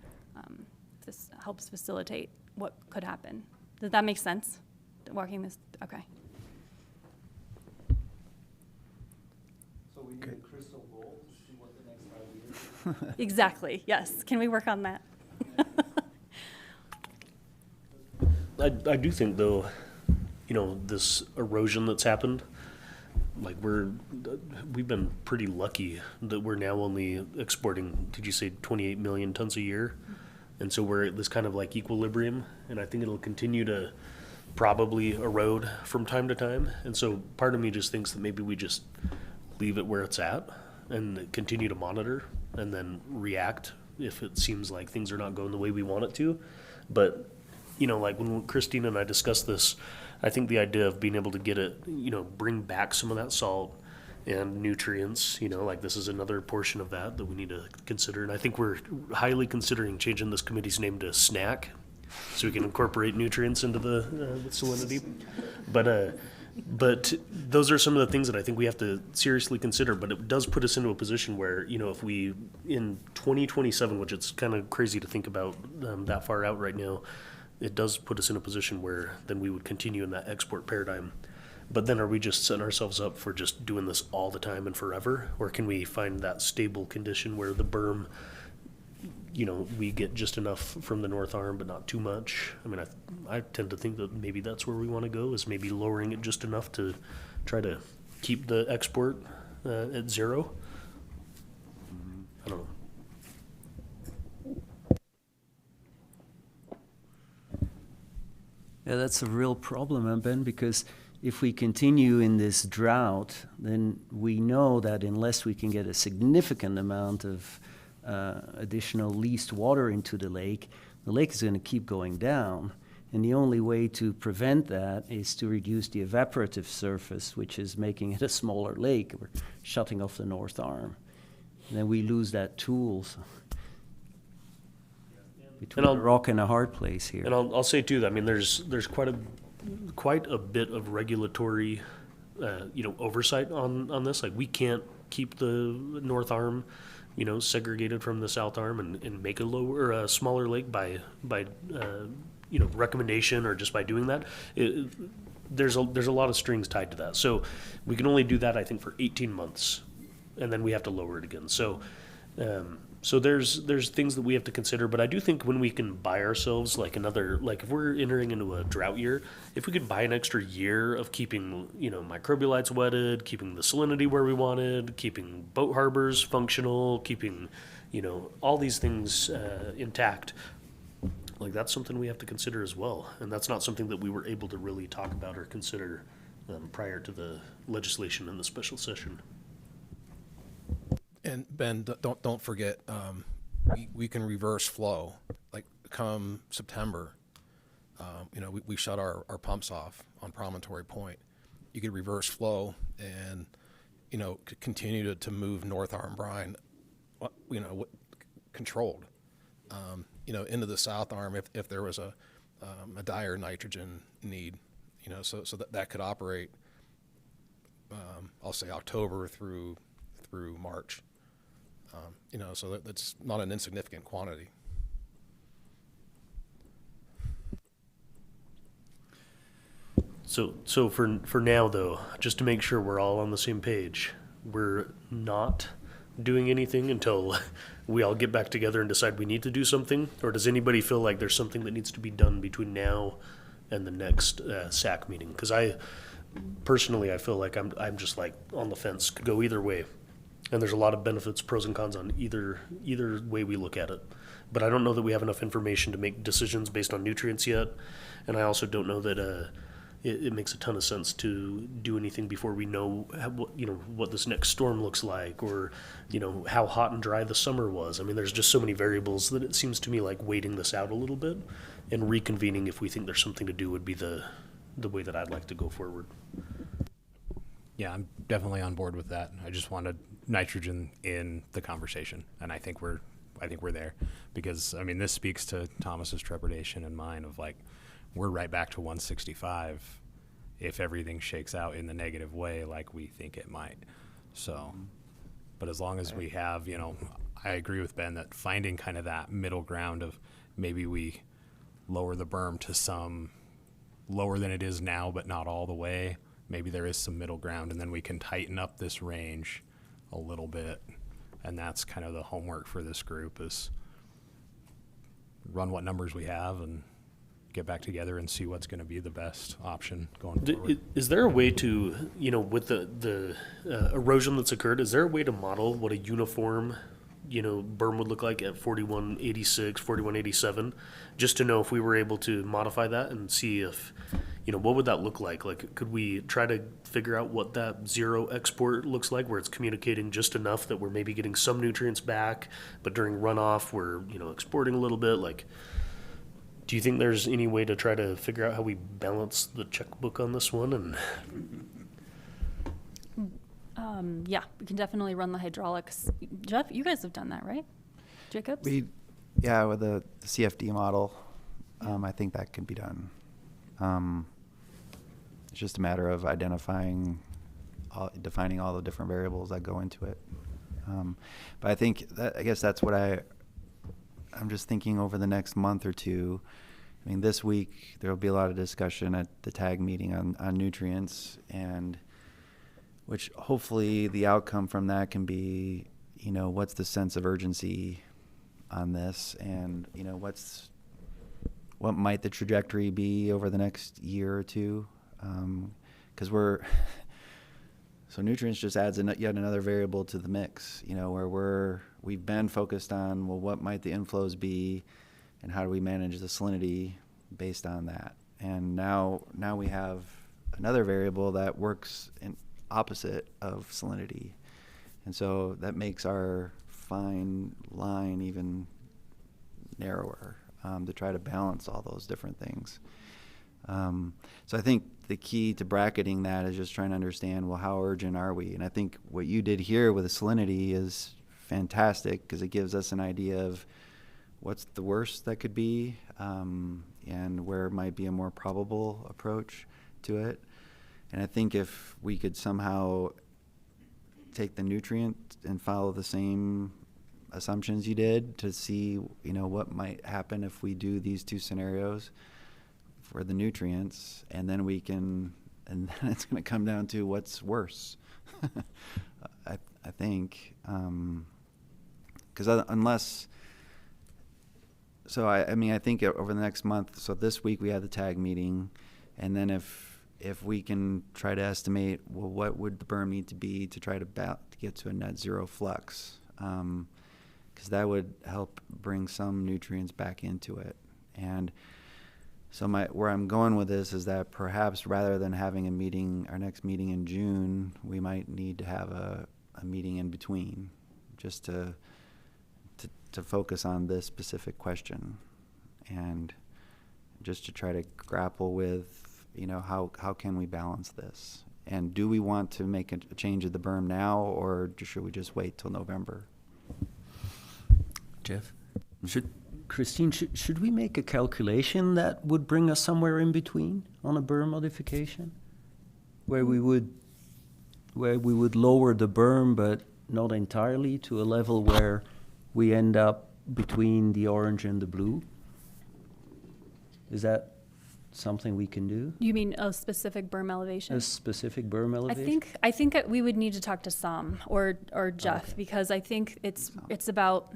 if this helps facilitate what could happen. Does that make sense? Walking this, okay. So we need a crystal ball to see what the next 5 years. Exactly, yes. Can we work on that? I do think, though, this erosion that's happened, like we've been pretty lucky that we're now only exporting, did you say 28 million tons a year? And so we're at this kind of like equilibrium, and I think it'll continue to probably erode from time to time. And so part of me just thinks that maybe we just leave it where it's at and continue to monitor and then react if it seems like things are not going the way we want it to. But like when Christine and I discussed this, I think the idea of being able to get it, bring back some of that salt and nutrients, like this is another portion of that we need to consider. And I think we're highly considering changing this committee's name to SNAC so we can incorporate nutrients into the salinity. But those are some of the things that I think we have to seriously consider. But it does put us into a position where, if we, in 2027, which it's kind of crazy to think about that far out right now, it does put us in a position where then we would continue in that export paradigm. But then are we just setting ourselves up for just doing this all the time and forever? Or can we find that stable condition where the berm, we get just enough from the North Arm, but not too much? I mean, I tend to think that maybe that's where we want to go, is maybe lowering it just enough to try to keep the export at zero. I don't know. Yeah, that's a real problem, Ben, because if we continue in this drought, then we know that unless we can get a significant amount of additional leased water into the lake is going to keep going down. And the only way to prevent that is to reduce the evaporative surface, which is making it a smaller lake. We're shutting off the North Arm. And then we lose that tool. So between a rock and a hard place here. And I'll say too that, I mean, there's quite a bit of regulatory oversight on this. Like, we can't keep the North Arm segregated from the South Arm and make a smaller lake by recommendation or just by doing that. There's a lot of strings tied to that. So we can only do that, I think, for 18 months, and then we have to lower it again. So there's things that we have to consider, but I do think when we can buy ourselves like if we're entering into a drought year, if we could buy an extra year of keeping, microbialites wetted, keeping the salinity where we wanted, keeping boat harbors functional, keeping, all these things intact, like that's something we have to consider as well. And that's not something that we were able to really talk about or consider prior to the legislation in the special session. And Ben, don't forget, we can reverse flow. Like come September, we shut our pumps off on Promontory Point. You could reverse flow and, continue to move North Arm brine, controlled, into the South Arm if there was a dire nitrogen need, so that could operate, I'll say October through March. So that's not an insignificant quantity. So for now though, just to make sure we're all on the same page, we're not doing anything until we all get back together and decide we need to do something? Or does anybody feel like there's something that needs to be done between now and the next SAC meeting? Because I feel like I'm just like on the fence, could go either way. And there's a lot of benefits, pros and cons on either way we look at it. But I don't know that we have enough information to make decisions based on nutrients yet. And I also don't know that it makes a ton of sense to do anything before we know what this next storm looks like, or how hot and dry the summer was. I mean, there's just so many variables that it seems to me like waiting this out a little bit and reconvening if we think there's something to do would be the way that I'd like to go forward. Yeah, I'm definitely on board with that. I just wanted nitrogen in the conversation, and I think we're there, because I mean, this speaks to Thomas's trepidation and mine of like, we're right back to 165 if everything shakes out in the negative way like we think it might. So, but as long as we have, I agree with Ben that finding kind of that middle ground of maybe we lower the berm to some lower than it is now, but not all the way. Maybe there is some middle ground, and then we can tighten up this range a little bit. And that's kind of the homework for this group, is run what numbers we have and get back together and see what's going to be the best option going forward. Is there a way to, with the erosion that's occurred, is there a way to model what a uniform, berm would look like at 4186, 4187, just to know if we were able to modify that and see if, what would that look like? Like, could we try to figure out what that zero export looks like, where it's communicating just enough that we're maybe getting some nutrients back, but during runoff we're, exporting a little bit? Like, do you think there's any way to try to figure out how we balance the checkbook on this one? And yeah, we can definitely run the hydraulics. Jeff, you guys have done that, right? Jacobs? Yeah, with the CFD model, I think that can be done. It's just a matter of defining all the different variables that go into it. But I guess that's what I'm just thinking over the next month or two. I mean, this week there will be a lot of discussion at the TAG meeting on nutrients, and which hopefully the outcome from that can be, what's the sense of urgency on this, and what might the trajectory be over the next year or two, because so nutrients just adds yet another variable to the mix, where we've been focused on, well, what might the inflows be and how do we manage the salinity based on that. And now we have another variable that works in opposite of salinity. And so that makes our fine line even narrower, to try to balance all those different things. So I think the key to bracketing that is just trying to understand, well, how urgent are we? And I think what you did here with the salinity is fantastic, because it gives us an idea of what's the worst that could be, and where might be a more probable approach to it. And I think if we could somehow take the nutrient and follow the same assumptions you did to see, what might happen if we do these two scenarios for the nutrients, and then then it's going to come down to what's worse. I think, because I think over the next month, so this week we had the TAG meeting, and then if we can try to estimate, well, what would the berm need to be to try to get to a net zero flux, because that would help bring some nutrients back into it. And so where I'm going with this is that perhaps rather than having our next meeting in June, we might need to have a meeting in between, just to focus on this specific question, and just to try to grapple with, how can we balance this? And do we want to make a change of the berm now, or should we just wait till November? Jeff? Christine, should we make a calculation that would bring us somewhere in between on a berm modification, where we would lower the berm but not entirely, to a level where we end up between the orange and the blue? Is that something we can do? You mean a specific berm elevation? A specific berm elevation? I think we would need to talk to Sam or Jeff, because I think it's about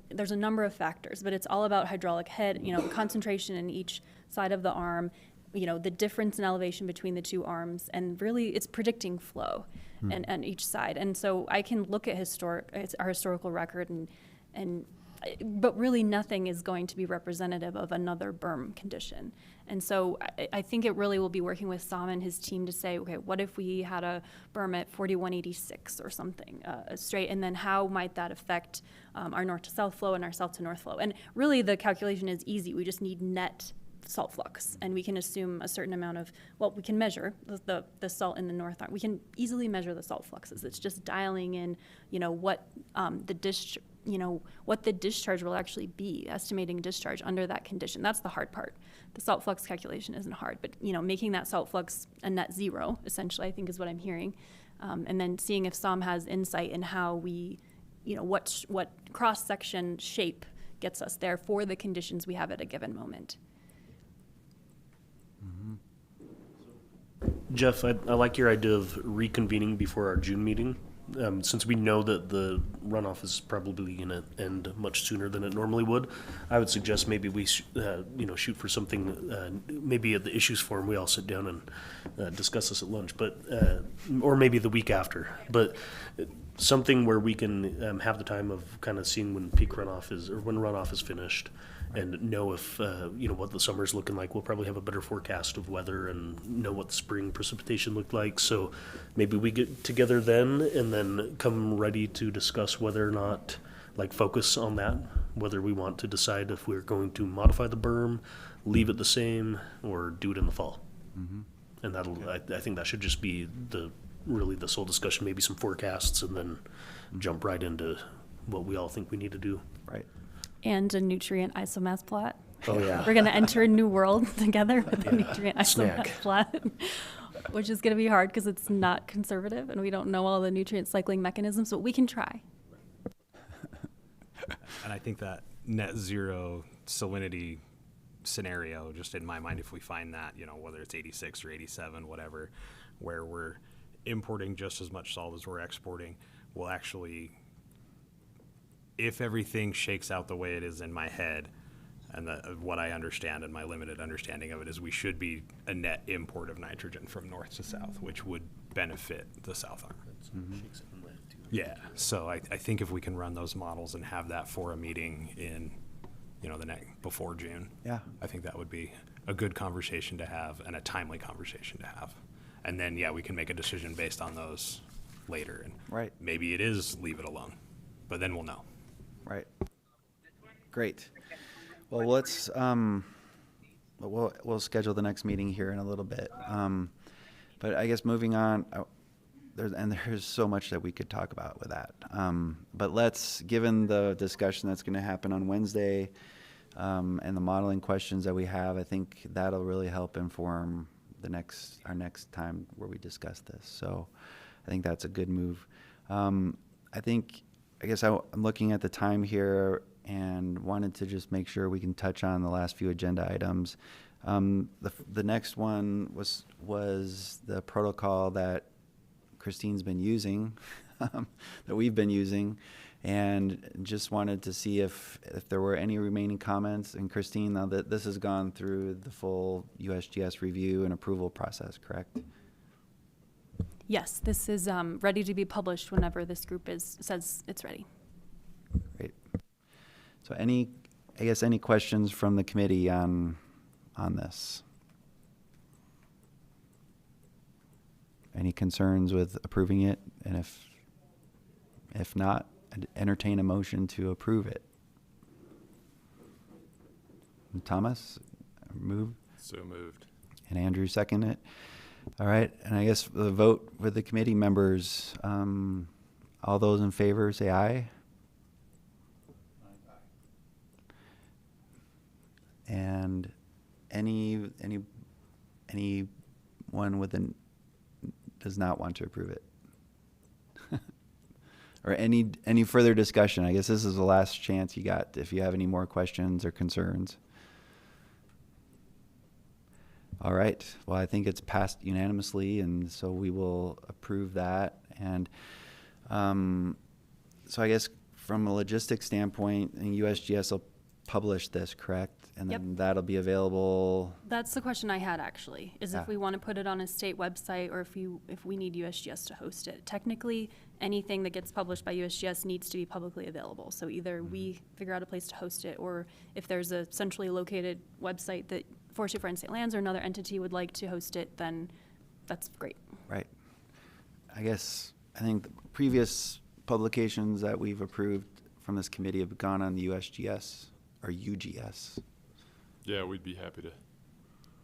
there's a number of factors, but it's all about hydraulic head, concentration in each side of the arm, the difference in elevation between the two arms, and really it's predicting flow and each side. And so I can look at our historical record but really nothing is going to be representative of another berm condition. And so I think it really will be working with Sam and his team to say, okay, what if we had a berm at 4186 or something straight, and then how might that affect our north to south flow and our south to north flow? And really the calculation is easy. We just need net salt flux, and we can assume a certain amount of, we can measure the salt in the north arm. We can easily measure the salt fluxes. It's just dialing in, what what the discharge will actually be, estimating discharge under that condition. That's the hard part. The salt flux calculation isn't hard, but making that salt flux a net zero, essentially, I think is what I'm hearing. And then seeing if Sam has insight in how we, what cross-section shape gets us there for the conditions we have at a given moment. Jeff, I like your idea of reconvening before our June meeting. Since we know that the runoff is probably going to end much sooner than it normally would, I would suggest maybe we shoot for something, maybe at the issues forum we all sit down and discuss this at lunch, but or maybe the week after. But something where we can have the time of kind of seeing when peak runoff is, or when runoff is finished, and know if, what the summer's looking like. We'll probably have a better forecast of weather and know what the spring precipitation looked like. So maybe we get together then and then come ready to discuss whether or not, focus on that, whether we want to decide if we're going to modify the berm, leave it the same, or do it in the fall. Mm-hmm. And I think that should just be really the sole discussion, maybe some forecasts, and then jump right into what we all think we need to do. Right. And a nutrient isomass plot. Oh, yeah. We're going to enter a new world together with a nutrient isomass plot, which is going to be hard because it's not conservative and we don't know all the nutrient cycling mechanisms, but we can try. And I think that net zero salinity scenario, just in my mind, if we find that, whether it's 86 or 87, whatever, where we're importing just as much salt as we're exporting, will actually, if everything shakes out the way it is in my head, and what I understand and my limited understanding of it is we should be a net import of nitrogen from north to south, which would benefit the south arm. Mm-hmm. Yeah, so I think if we can run those models and have that for a meeting in, before June, yeah, I think that would be a good conversation to have and a timely conversation to have. And then, we can make a decision based on those later. And right. Maybe it is leave it alone, but then we'll know. Right. Great. Well, let's we'll schedule the next meeting here in a little bit. But I guess moving on, there's so much that we could talk about with that. But given the discussion that's going to happen on Wednesday, and the modeling questions that we have, I think that'll really help inform our next time where we discuss this. So I think that's a good move. I guess I'm looking at the time here and wanted to just make sure we can touch on the last few agenda items. The next one was the protocol that Christine's been using, that we've been using, and just wanted to see if there were any remaining comments. And Christine, now that this has gone through the full USGS review and approval process, correct? Yes, this is ready to be published whenever this group says it's ready. Great. So any questions from the committee on this? Any concerns with approving it? And if not, I'd entertain a motion to approve it. And Thomas, move. So moved. And Andrew, second it. All right, and I guess the vote with the committee members, all those in favor say aye. And anyone does not want to approve it? Or any further discussion? I guess this is the last chance you got if you have any more questions or concerns. All right. Well, I think it's passed unanimously, and so we will approve that. And so I guess from a logistics standpoint, and USGS will publish this, correct? And then that'll be available. That's the question I had, actually, is if we want to put it on a state website or if we need USGS to host it. Technically, anything that gets published by USGS needs to be publicly available. So either we figure out a place to host it, or if there's a centrally located website that Forestry Fire and State Lands or another entity would like to host it, then that's great. Right. I think the previous publications that we've approved from this committee have gone on the USGS or UGS. Yeah, we'd be happy to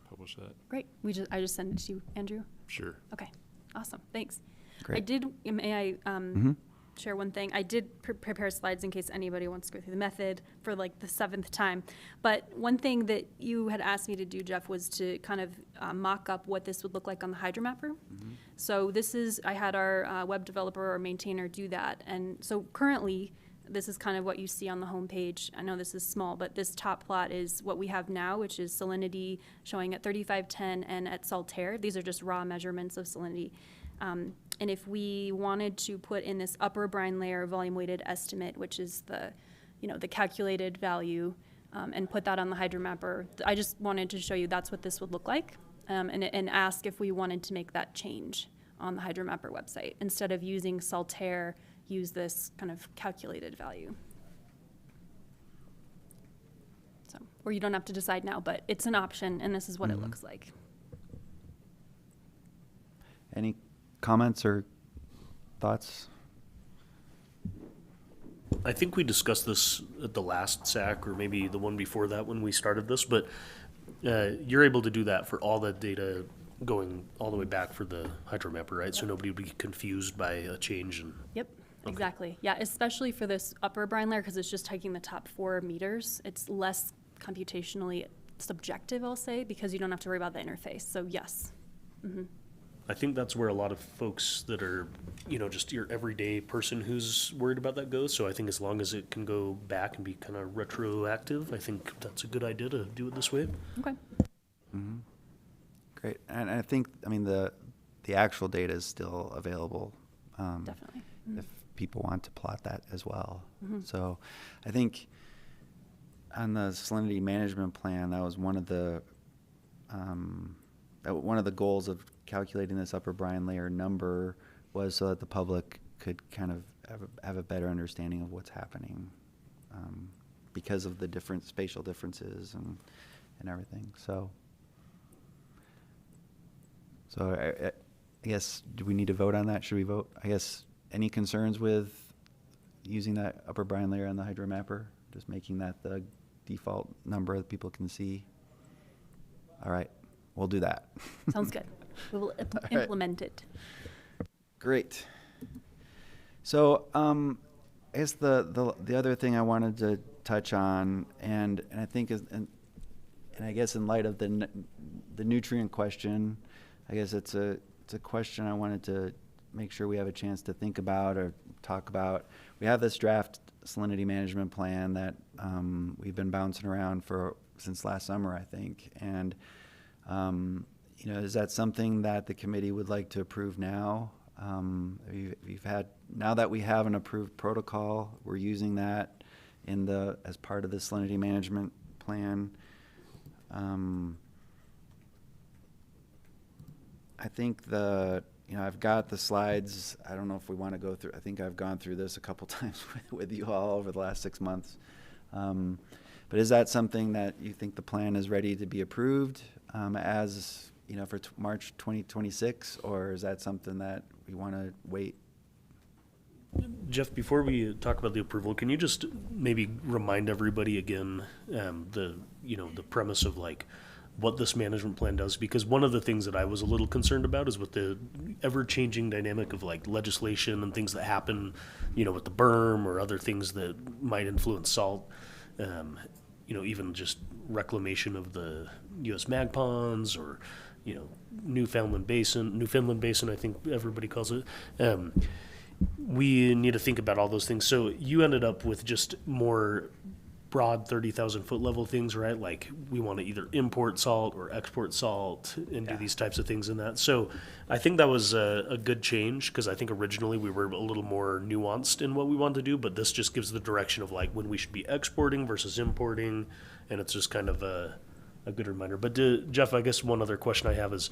publish that. Great. I just send it to you, Andrew. Sure. Okay. Awesome. Thanks. Great. May I share one thing? I did prepare slides in case anybody wants to go through the method for like the 7th time. But one thing that you had asked me to do, Jeff, was to kind of mock up what this would look like on the hydromapper. So I had our web developer or maintainer do that. And so currently, this is kind of what you see on the home page. I know this is small, but this top plot is what we have now, which is salinity showing at 3510 and at Saltaire. These are just raw measurements of salinity. And if we wanted to put in this upper brine layer volume weighted estimate, which is the calculated value, and put that on the hydromapper, I just wanted to show you that's what this would look like, and ask if we wanted to make that change on the hydromapper website. Instead of using Saltaire, use this kind of calculated value. So, or you don't have to decide now, but it's an option, and this is what it looks like. Any comments or thoughts? I think we discussed this at the last SAC, or maybe the one before that when we started this, but you're able to do that for all the data going all the way back for the hydromapper, right? Yep. So nobody would be confused by a change. Yep, exactly. Yeah, especially for this upper brine layer, because it's just taking the top 4 meters. It's less computationally subjective, I'll say, because you don't have to worry about the interface. So yes. I think that's where a lot of folks that are, just your everyday person who's worried about that goes. So I think as long as it can go back and be kind of retroactive, I think that's a good idea to do it this way. Okay. Great. And I think, the actual data is still available. Definitely. If people want to plot that as well. So I think on the salinity management plan, that was one of the goals of calculating this upper brine layer number was so that the public could kind of have a better understanding of what's happening because of the different spatial differences and everything. So I guess, do we need to vote on that? Should we vote? I guess, any concerns with using that upper brine layer on the hydromapper? Just making that the default number that people can see? All right, we'll do that. Sounds good. We will implement it. Great. So I guess the other thing I wanted to touch on, and I think and I guess in light of the nutrient question, I guess it's a question I wanted to make sure we have a chance to think about or talk about. We have this draft salinity management plan that we've been bouncing around since last summer, I think. And is that something that the committee would like to approve now? Now that we have an approved protocol, we're using that as part of the salinity management plan. I think I've got the slides. I don't know if we want to go through. I think I've gone through this a couple times with you all over the last 6 months. But is that something that you think the plan is ready to be approved for March 2026, or is that something that we want to wait? Jeff, before we talk about the approval, can you just maybe remind everybody again the premise of what this management plan does? Because one of the things that I was a little concerned about is with the ever-changing dynamic of legislation and things that happen, with the berm or other things that might influence salt. Even just reclamation of the U.S. mag ponds or, Newfoundland Basin, I think everybody calls it. We need to think about all those things. So you ended up with just more broad 30,000 foot level things, right? Like we want to either import salt or export salt and do these types of things in that. So I think that was a good change, because I think originally we were a little more nuanced in what we wanted to do, but this just gives the direction of like when we should be exporting versus importing, and it's just kind of a good reminder. But Jeff, I guess one other question I have is,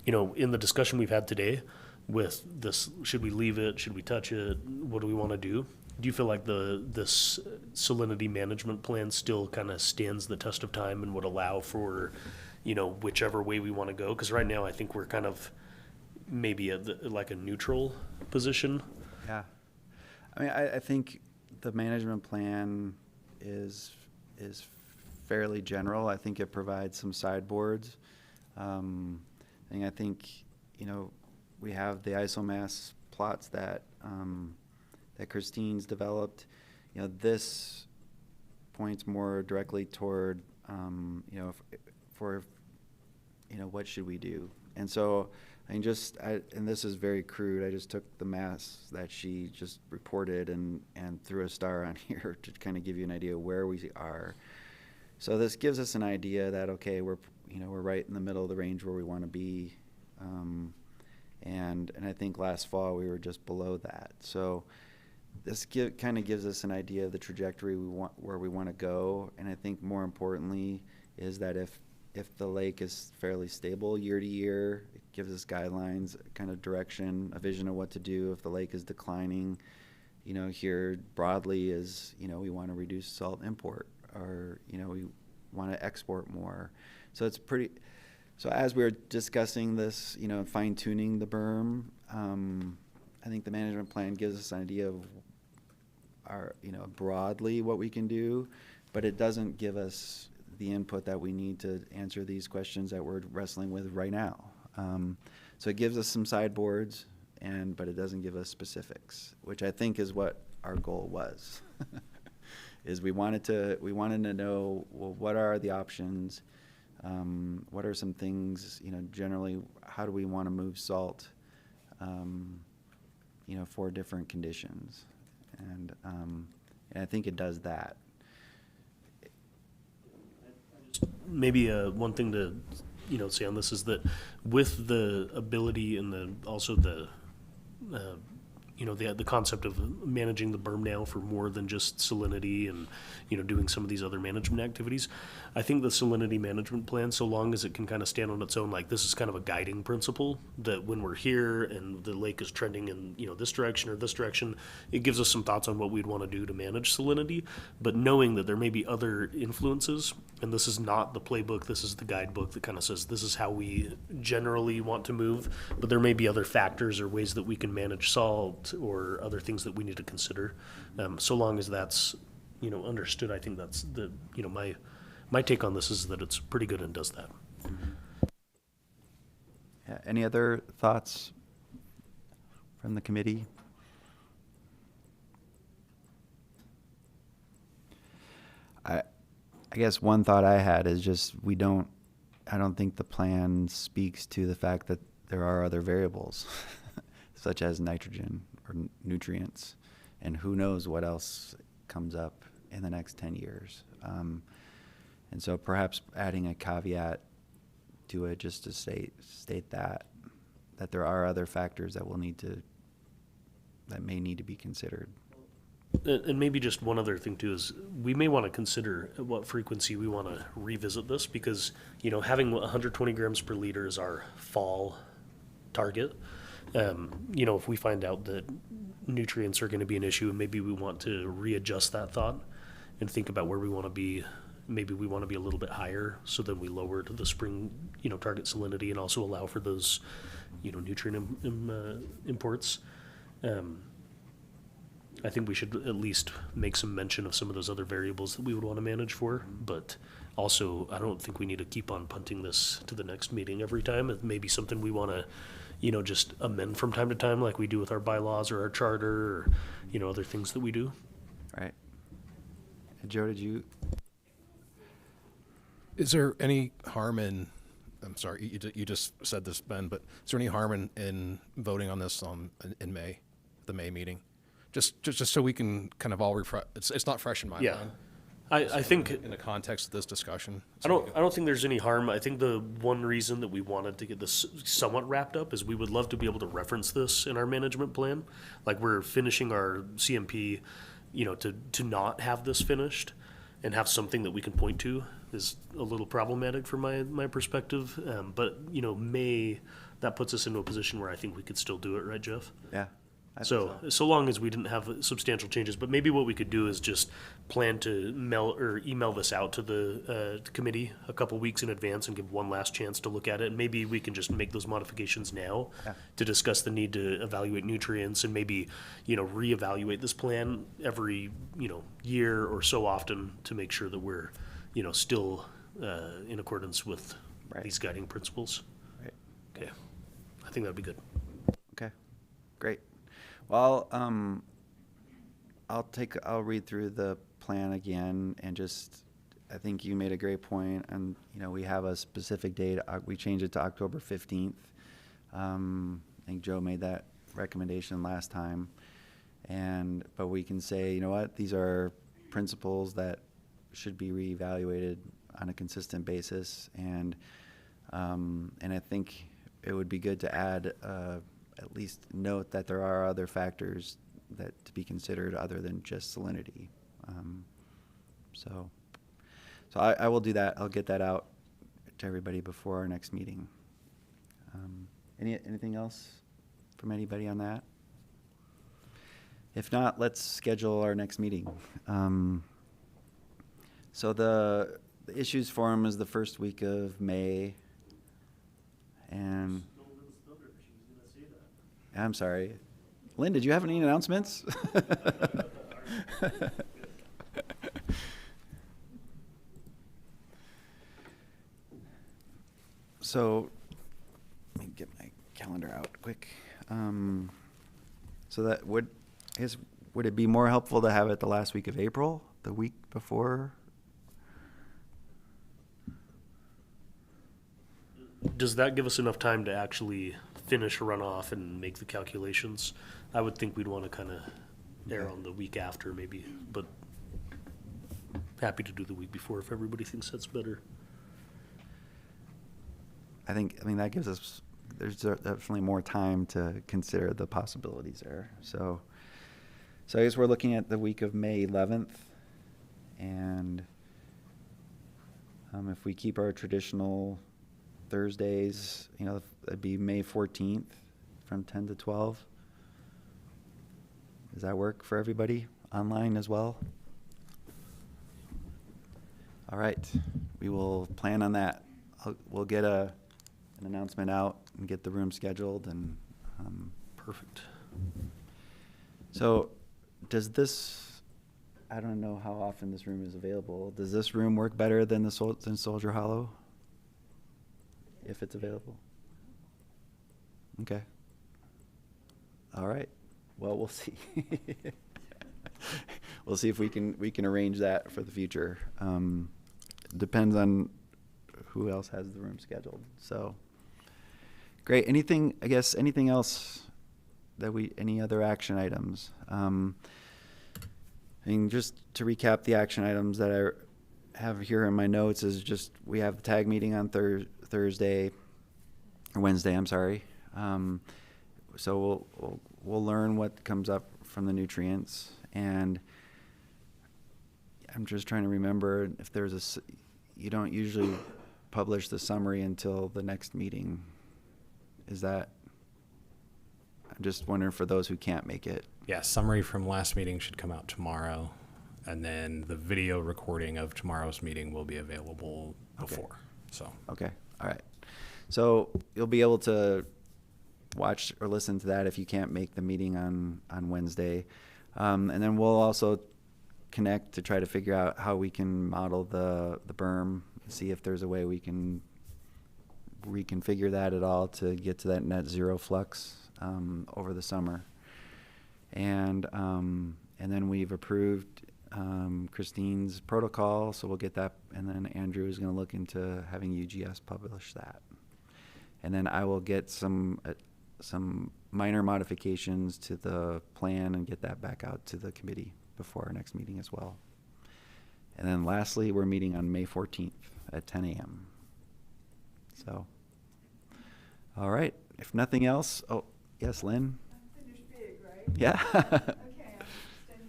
in the discussion we've had today with this, should we leave it? Should we touch it? What do we want to do? Do you feel like this salinity management plan still kind of stands the test of time and would allow for, whichever way we want to go? Because right now I think we're kind of maybe like a neutral position. Yeah. I mean, I think the management plan is fairly general. I think it provides some sideboards. I think, we have the isomass plots that Christine's developed. This points more directly toward, what should we do? And so and this is very crude, I just took the mass that she just reported and threw a star on here to kind of give you an idea of where we are. So this gives us an idea that, okay, we're right in the middle of the range where we want to be. And I think last fall we were just below that. So this kind of gives us an idea of the trajectory where we want to go. And I think more importantly is that if the lake is fairly stable year to year, it gives us guidelines, kind of direction, a vision of what to do. If the lake is declining, here broadly is, we want to reduce salt import, or, we want to export more. So it's so as we're discussing this, fine tuning the berm, I think the management plan gives us an idea of broadly what we can do, but it doesn't give us the input that we need to answer these questions that we're wrestling with right now. So it gives us some sideboards, but it doesn't give us specifics, which I think is what our goal was. Is we wanted to know, well, what are the options? What are some things, generally, how do we want to move salt, for different conditions? And I think it does that. Maybe one thing to say on this is that with the ability and also the concept of managing the berm now for more than just salinity and doing some of these other management activities, I think the salinity management plan, so long as it can kind of stand on its own, like this is kind of a guiding principle that when we're here and the lake is trending in this direction or this direction, it gives us some thoughts on what we'd want to do to manage salinity, but knowing that there may be other influences, and this is not the playbook, this is the guidebook that kind of says this is how we generally want to move, but there may be other factors or ways that we can manage salt or other things that we need to consider. So long as that's understood, I think that's my take on this is that it's pretty good and does that. Yeah, any other thoughts from the committee? I guess one thought I had is just I don't think the plan speaks to the fact that there are other variables such as nitrogen or nutrients, and who knows what else comes up in the next 10 years. And so perhaps adding a caveat to it just to state that there are other factors that may need to be considered. And maybe just one other thing too is we may want to consider at what frequency we want to revisit this, because having 120 grams per liter is our fall target. If we find out that nutrients are going to be an issue, and maybe we want to readjust that thought and think about where we want to be. Maybe we want to be a little bit higher, so then we lower to the spring, target salinity, and also allow for those, nutrient imports. I think we should at least make some mention of some of those other variables that we would want to manage for, but also I don't think we need to keep on punting this to the next meeting every time. It may be something we want to, just amend from time to time, like we do with our bylaws or our charter, or, other things that we do. Right. Joe, Is there any harm in, I'm sorry, you just said this, Ben, but is there any harm in voting on this in May, the May meeting? Just so we can kind of all refresh, it's not fresh in my mind. I think in the context of this discussion. I don't think there's any harm. I think the one reason that we wanted to get this somewhat wrapped up is we would love to be able to reference this in our management plan. Like we're finishing our CMP, to not have this finished and have something that we can point to is a little problematic from my perspective. But May, that puts us into a position where I think we could still do it, right, Jeff? Yeah. So long as we didn't have substantial changes, but maybe what we could do is just plan to email this out to the committee a couple weeks in advance and give one last chance to look at it. And maybe we can just make those modifications now to discuss the need to evaluate nutrients and maybe, reevaluate this plan every, year or so often to make sure that we're, still in accordance with these guiding principles. Right. Okay. I think that'd be good. Okay, great. Well, I'll read through the plan again and I think you made a great point, and we have a specific date. We changed it to October 15th. I think Joe made that recommendation last time, but we can say, these are principles that should be reevaluated on a consistent basis, and I think it would be good to add at least note that there are other factors that to be considered other than just salinity. So I will do that. I'll get that out to everybody before our next meeting. Anything else from anybody on that? If not, let's schedule our next meeting. So the issues forum is the first week of May, and I'm sorry. Lynn, did you have any announcements? So let me get my calendar out quick. So that would it be more helpful to have it the last week of April, the week before? Does that give us enough time to actually finish a runoff and make the calculations? I would think we'd want to kind of err on the week after maybe, but happy to do the week before if everybody thinks that's better. I mean, that gives us, there's definitely more time to consider the possibilities there. So I guess we're looking at the week of May 11th, and if we keep our traditional Thursdays, it'd be May 14th from 10 to 12. Does that work for everybody online as well? All right, we will plan on that. We'll get an announcement out and get the room scheduled, and perfect. So does this, I don't know how often this room is available. Does this room work better than than Soldier Hollow? If it's available. Okay. All right. Well, we'll see. We'll see if we can arrange that for the future. Depends on who else has the room scheduled. So great. Anything else that any other action items? Just to recap the action items that I have here in my notes is just we have the tag meeting on Wednesday, I'm sorry. So we'll learn what comes up from the nutrients, and I'm just trying to remember if there's you don't usually publish the summary until the next meeting. I'm just wondering for those who can't make it. Yeah, summary from last meeting should come out tomorrow, and then the video recording of tomorrow's meeting will be available before. So okay, all right. So you'll be able to watch or listen to that if you can't make the meeting on Wednesday. And then we'll also connect to try to figure out how we can model the berm, see if there's a way we can reconfigure that at all to get to that net zero flux over the summer. And then we've approved Christine's protocol, so we'll get that, and then Andrew is going to look into having UGS publish that. And then I will get some minor modifications to the plan and get that back out to the committee before our next meeting as well. And then lastly, we're meeting on May 14th at 10 a.m. So, all right. If nothing else, oh, yes, Lynn? Finished big, right? Yeah. Okay, I'm extending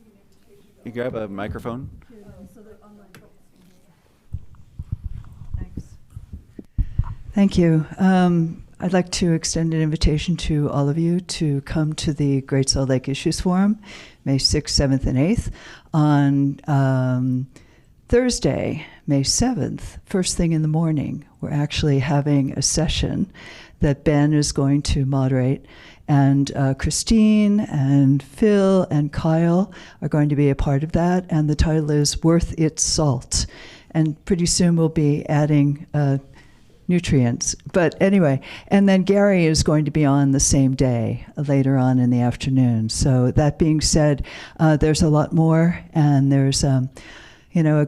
an invitation. You grab a microphone. Thanks. Thank you. I'd like to extend an invitation to all of you to come to the Great Salt Lake Issues Forum, May 6th, 7th, and 8th, on Thursday, May 7th, first thing in the morning. We're actually having a session that Ben is going to moderate, and Christine and Phil and Kyle are going to be a part of that, and the title is Worth Its Salt. And pretty soon we'll be adding nutrients. But anyway, and then Gary is going to be on the same day, later on in the afternoon. So that being said, there's a lot more, and there's a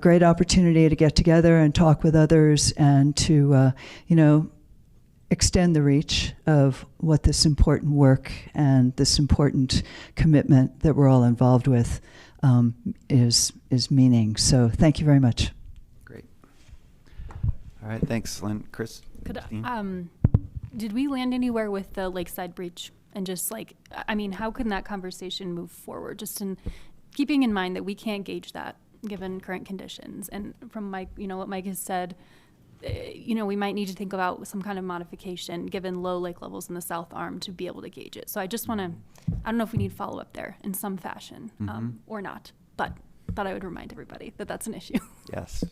great opportunity to get together and talk with others and to, extend the reach of what this important work and this important commitment that we're all involved with is meaning. So thank you very much. Great. All right, thanks, Lynn. Chris? Did we land anywhere with the lakeside breach? And just how can that conversation move forward? Just in keeping in mind that we can't gauge that given current conditions. And from Mike, what Mike has said, we might need to think about some kind of modification given low lake levels in the South Arm to be able to gauge it. So I just want to, I don't know if we need follow up there in some fashion or not, but thought I would remind everybody that that's an issue. Yes. Do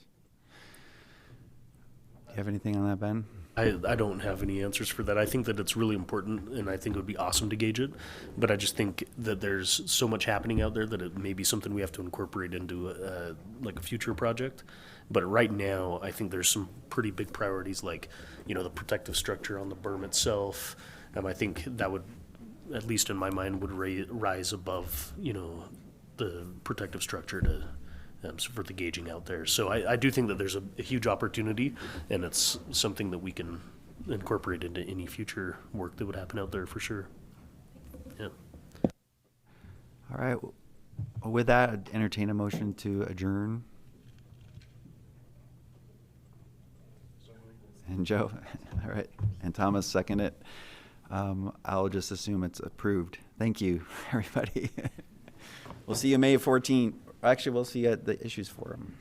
you have anything on that, Ben? I don't have any answers for that. I think that it's really important, and I think it would be awesome to gauge it. But I just think that there's so much happening out there that it may be something we have to incorporate into a future project. But right now, I think there's some pretty big priorities, like the protective structure on the berm itself. I think that would, at least in my mind, would rise above the protective structure to. For the gauging out there. So I do think that there's a huge opportunity, and it's something that we can incorporate into any future work that would happen out there for sure. Yeah. All right. Well, with that, I'd entertain a motion to adjourn. And Joe, all right. And Thomas, second it. I'll just assume it's approved. Thank you, everybody. We'll see you May 14th. Actually, we'll see you at the Issues Forum.